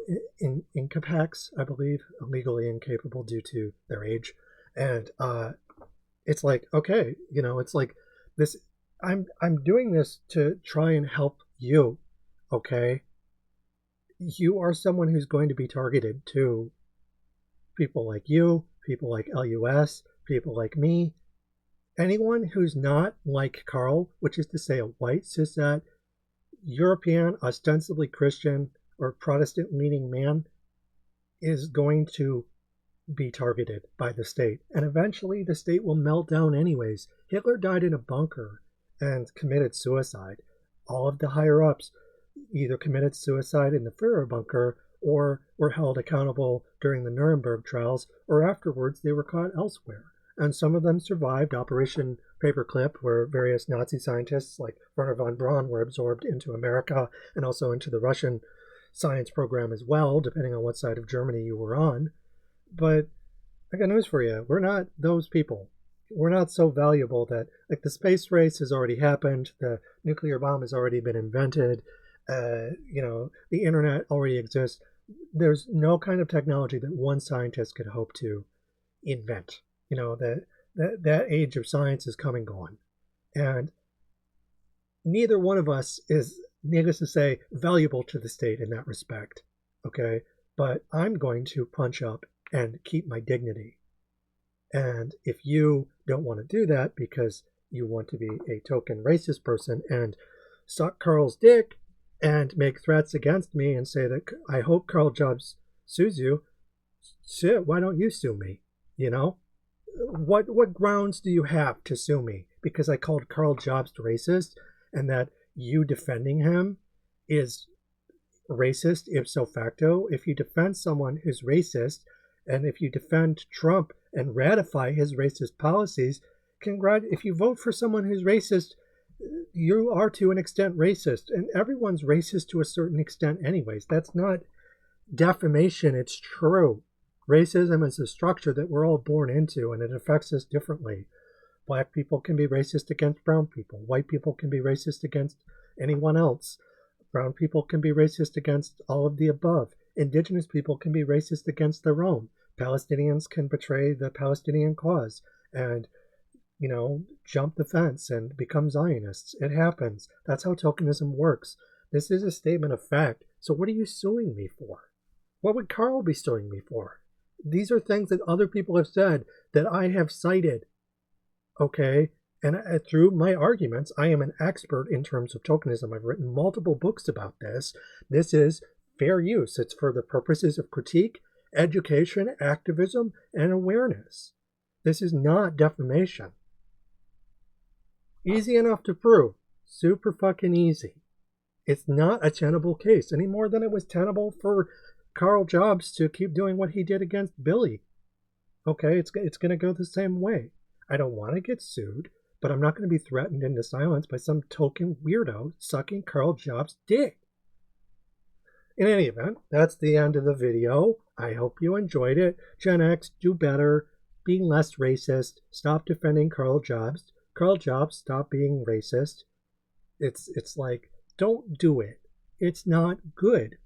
incapax, I believe, legally incapable due to their age. And it's like, okay, it's like this. I'm doing this to try and help you. Okay, you are someone who's going to be targeted too. People like you, people like LUS, people like me, anyone who's not like Karl, which is to say a white, cishet, European, ostensibly Christian, or Protestant-leaning man, is going to be targeted by the state. And eventually the state will melt down anyways. Hitler died in a bunker and committed suicide. All of the higher-ups either committed suicide in the Führer bunker or were held accountable during the Nuremberg trials, or afterwards they were caught elsewhere. And some of them survived Operation Paperclip, where various Nazi scientists like Werner von Braun were absorbed into America and also into the Russian science program as well, depending on what side of Germany you were on. But I got news for you. We're not those people. We're not so valuable that, like, the space race has already happened, the nuclear bomb has already been invented, the internet already exists. There's no kind of technology that one scientist could hope to invent. That age of science is come and gone. And neither one of us is, needless to say, valuable to the state in that respect. Okay? But I'm going to punch up and keep my dignity. And if you don't want to do that because you want to be a token racist person and suck Karl's dick and make threats against me and say that I hope Karl Jobst sues you, shit, why don't you sue me? What grounds do you have to sue me? Because I called Karl Jobst racist, and that you defending him is racist ipso facto? If you defend someone who's racist, and if you defend Trump and ratify his racist policies, if you vote for someone who's racist, you are to an extent racist, and everyone's racist to a certain extent anyways. That's not defamation, it's true. Racism is a structure that we're all born into, and it affects us differently. Black people can be racist against brown people. White people can be racist against anyone else. Brown people can be racist against all of the above. Indigenous people can be racist against their own. Palestinians can betray the Palestinian cause and, jump the fence and become Zionists. It happens. That's how tokenism works. This is a statement of fact. So what are you suing me for? What would Karl be suing me for? These are things that other people have said that I have cited. Okay? And through my arguments, I am an expert in terms of tokenism. I've written multiple books about this. This is fair use. It's for the purposes of critique, education, activism, and awareness. This is not defamation. Easy enough to prove. Super fucking easy. It's not a tenable case any more than it was tenable for Karl Jobst to keep doing what he did against Billy. Okay, it's going to go the same way. I don't want to get sued, but I'm not going to be threatened into silence by some token weirdo sucking Karl Jobst's dick. In any event, that's the end of the video. I hope you enjoyed it. Gen X, do better. Be less racist. Stop defending Karl Jobst. Karl Jobst, stop being racist. It's like, don't do it. It's not good.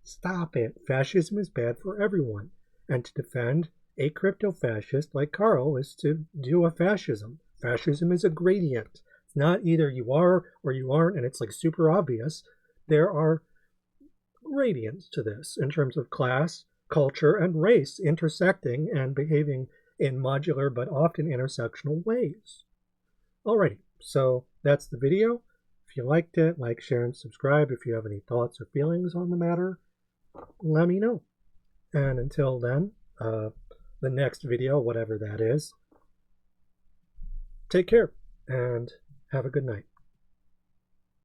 Stop it. Fascism is bad for everyone. And to defend a crypto-fascist like Karl is to do a fascism. Fascism is a gradient. It's not either you are or you aren't, and it's like super obvious. There are gradients to this in terms of class, culture, and race intersecting and behaving in modular but often intersectional ways. Alrighty, so that's the video. If you liked it, like, share, and subscribe. If you have any thoughts or feelings on the matter, let me know. And until then, the next video, whatever that is, take care and have a good night.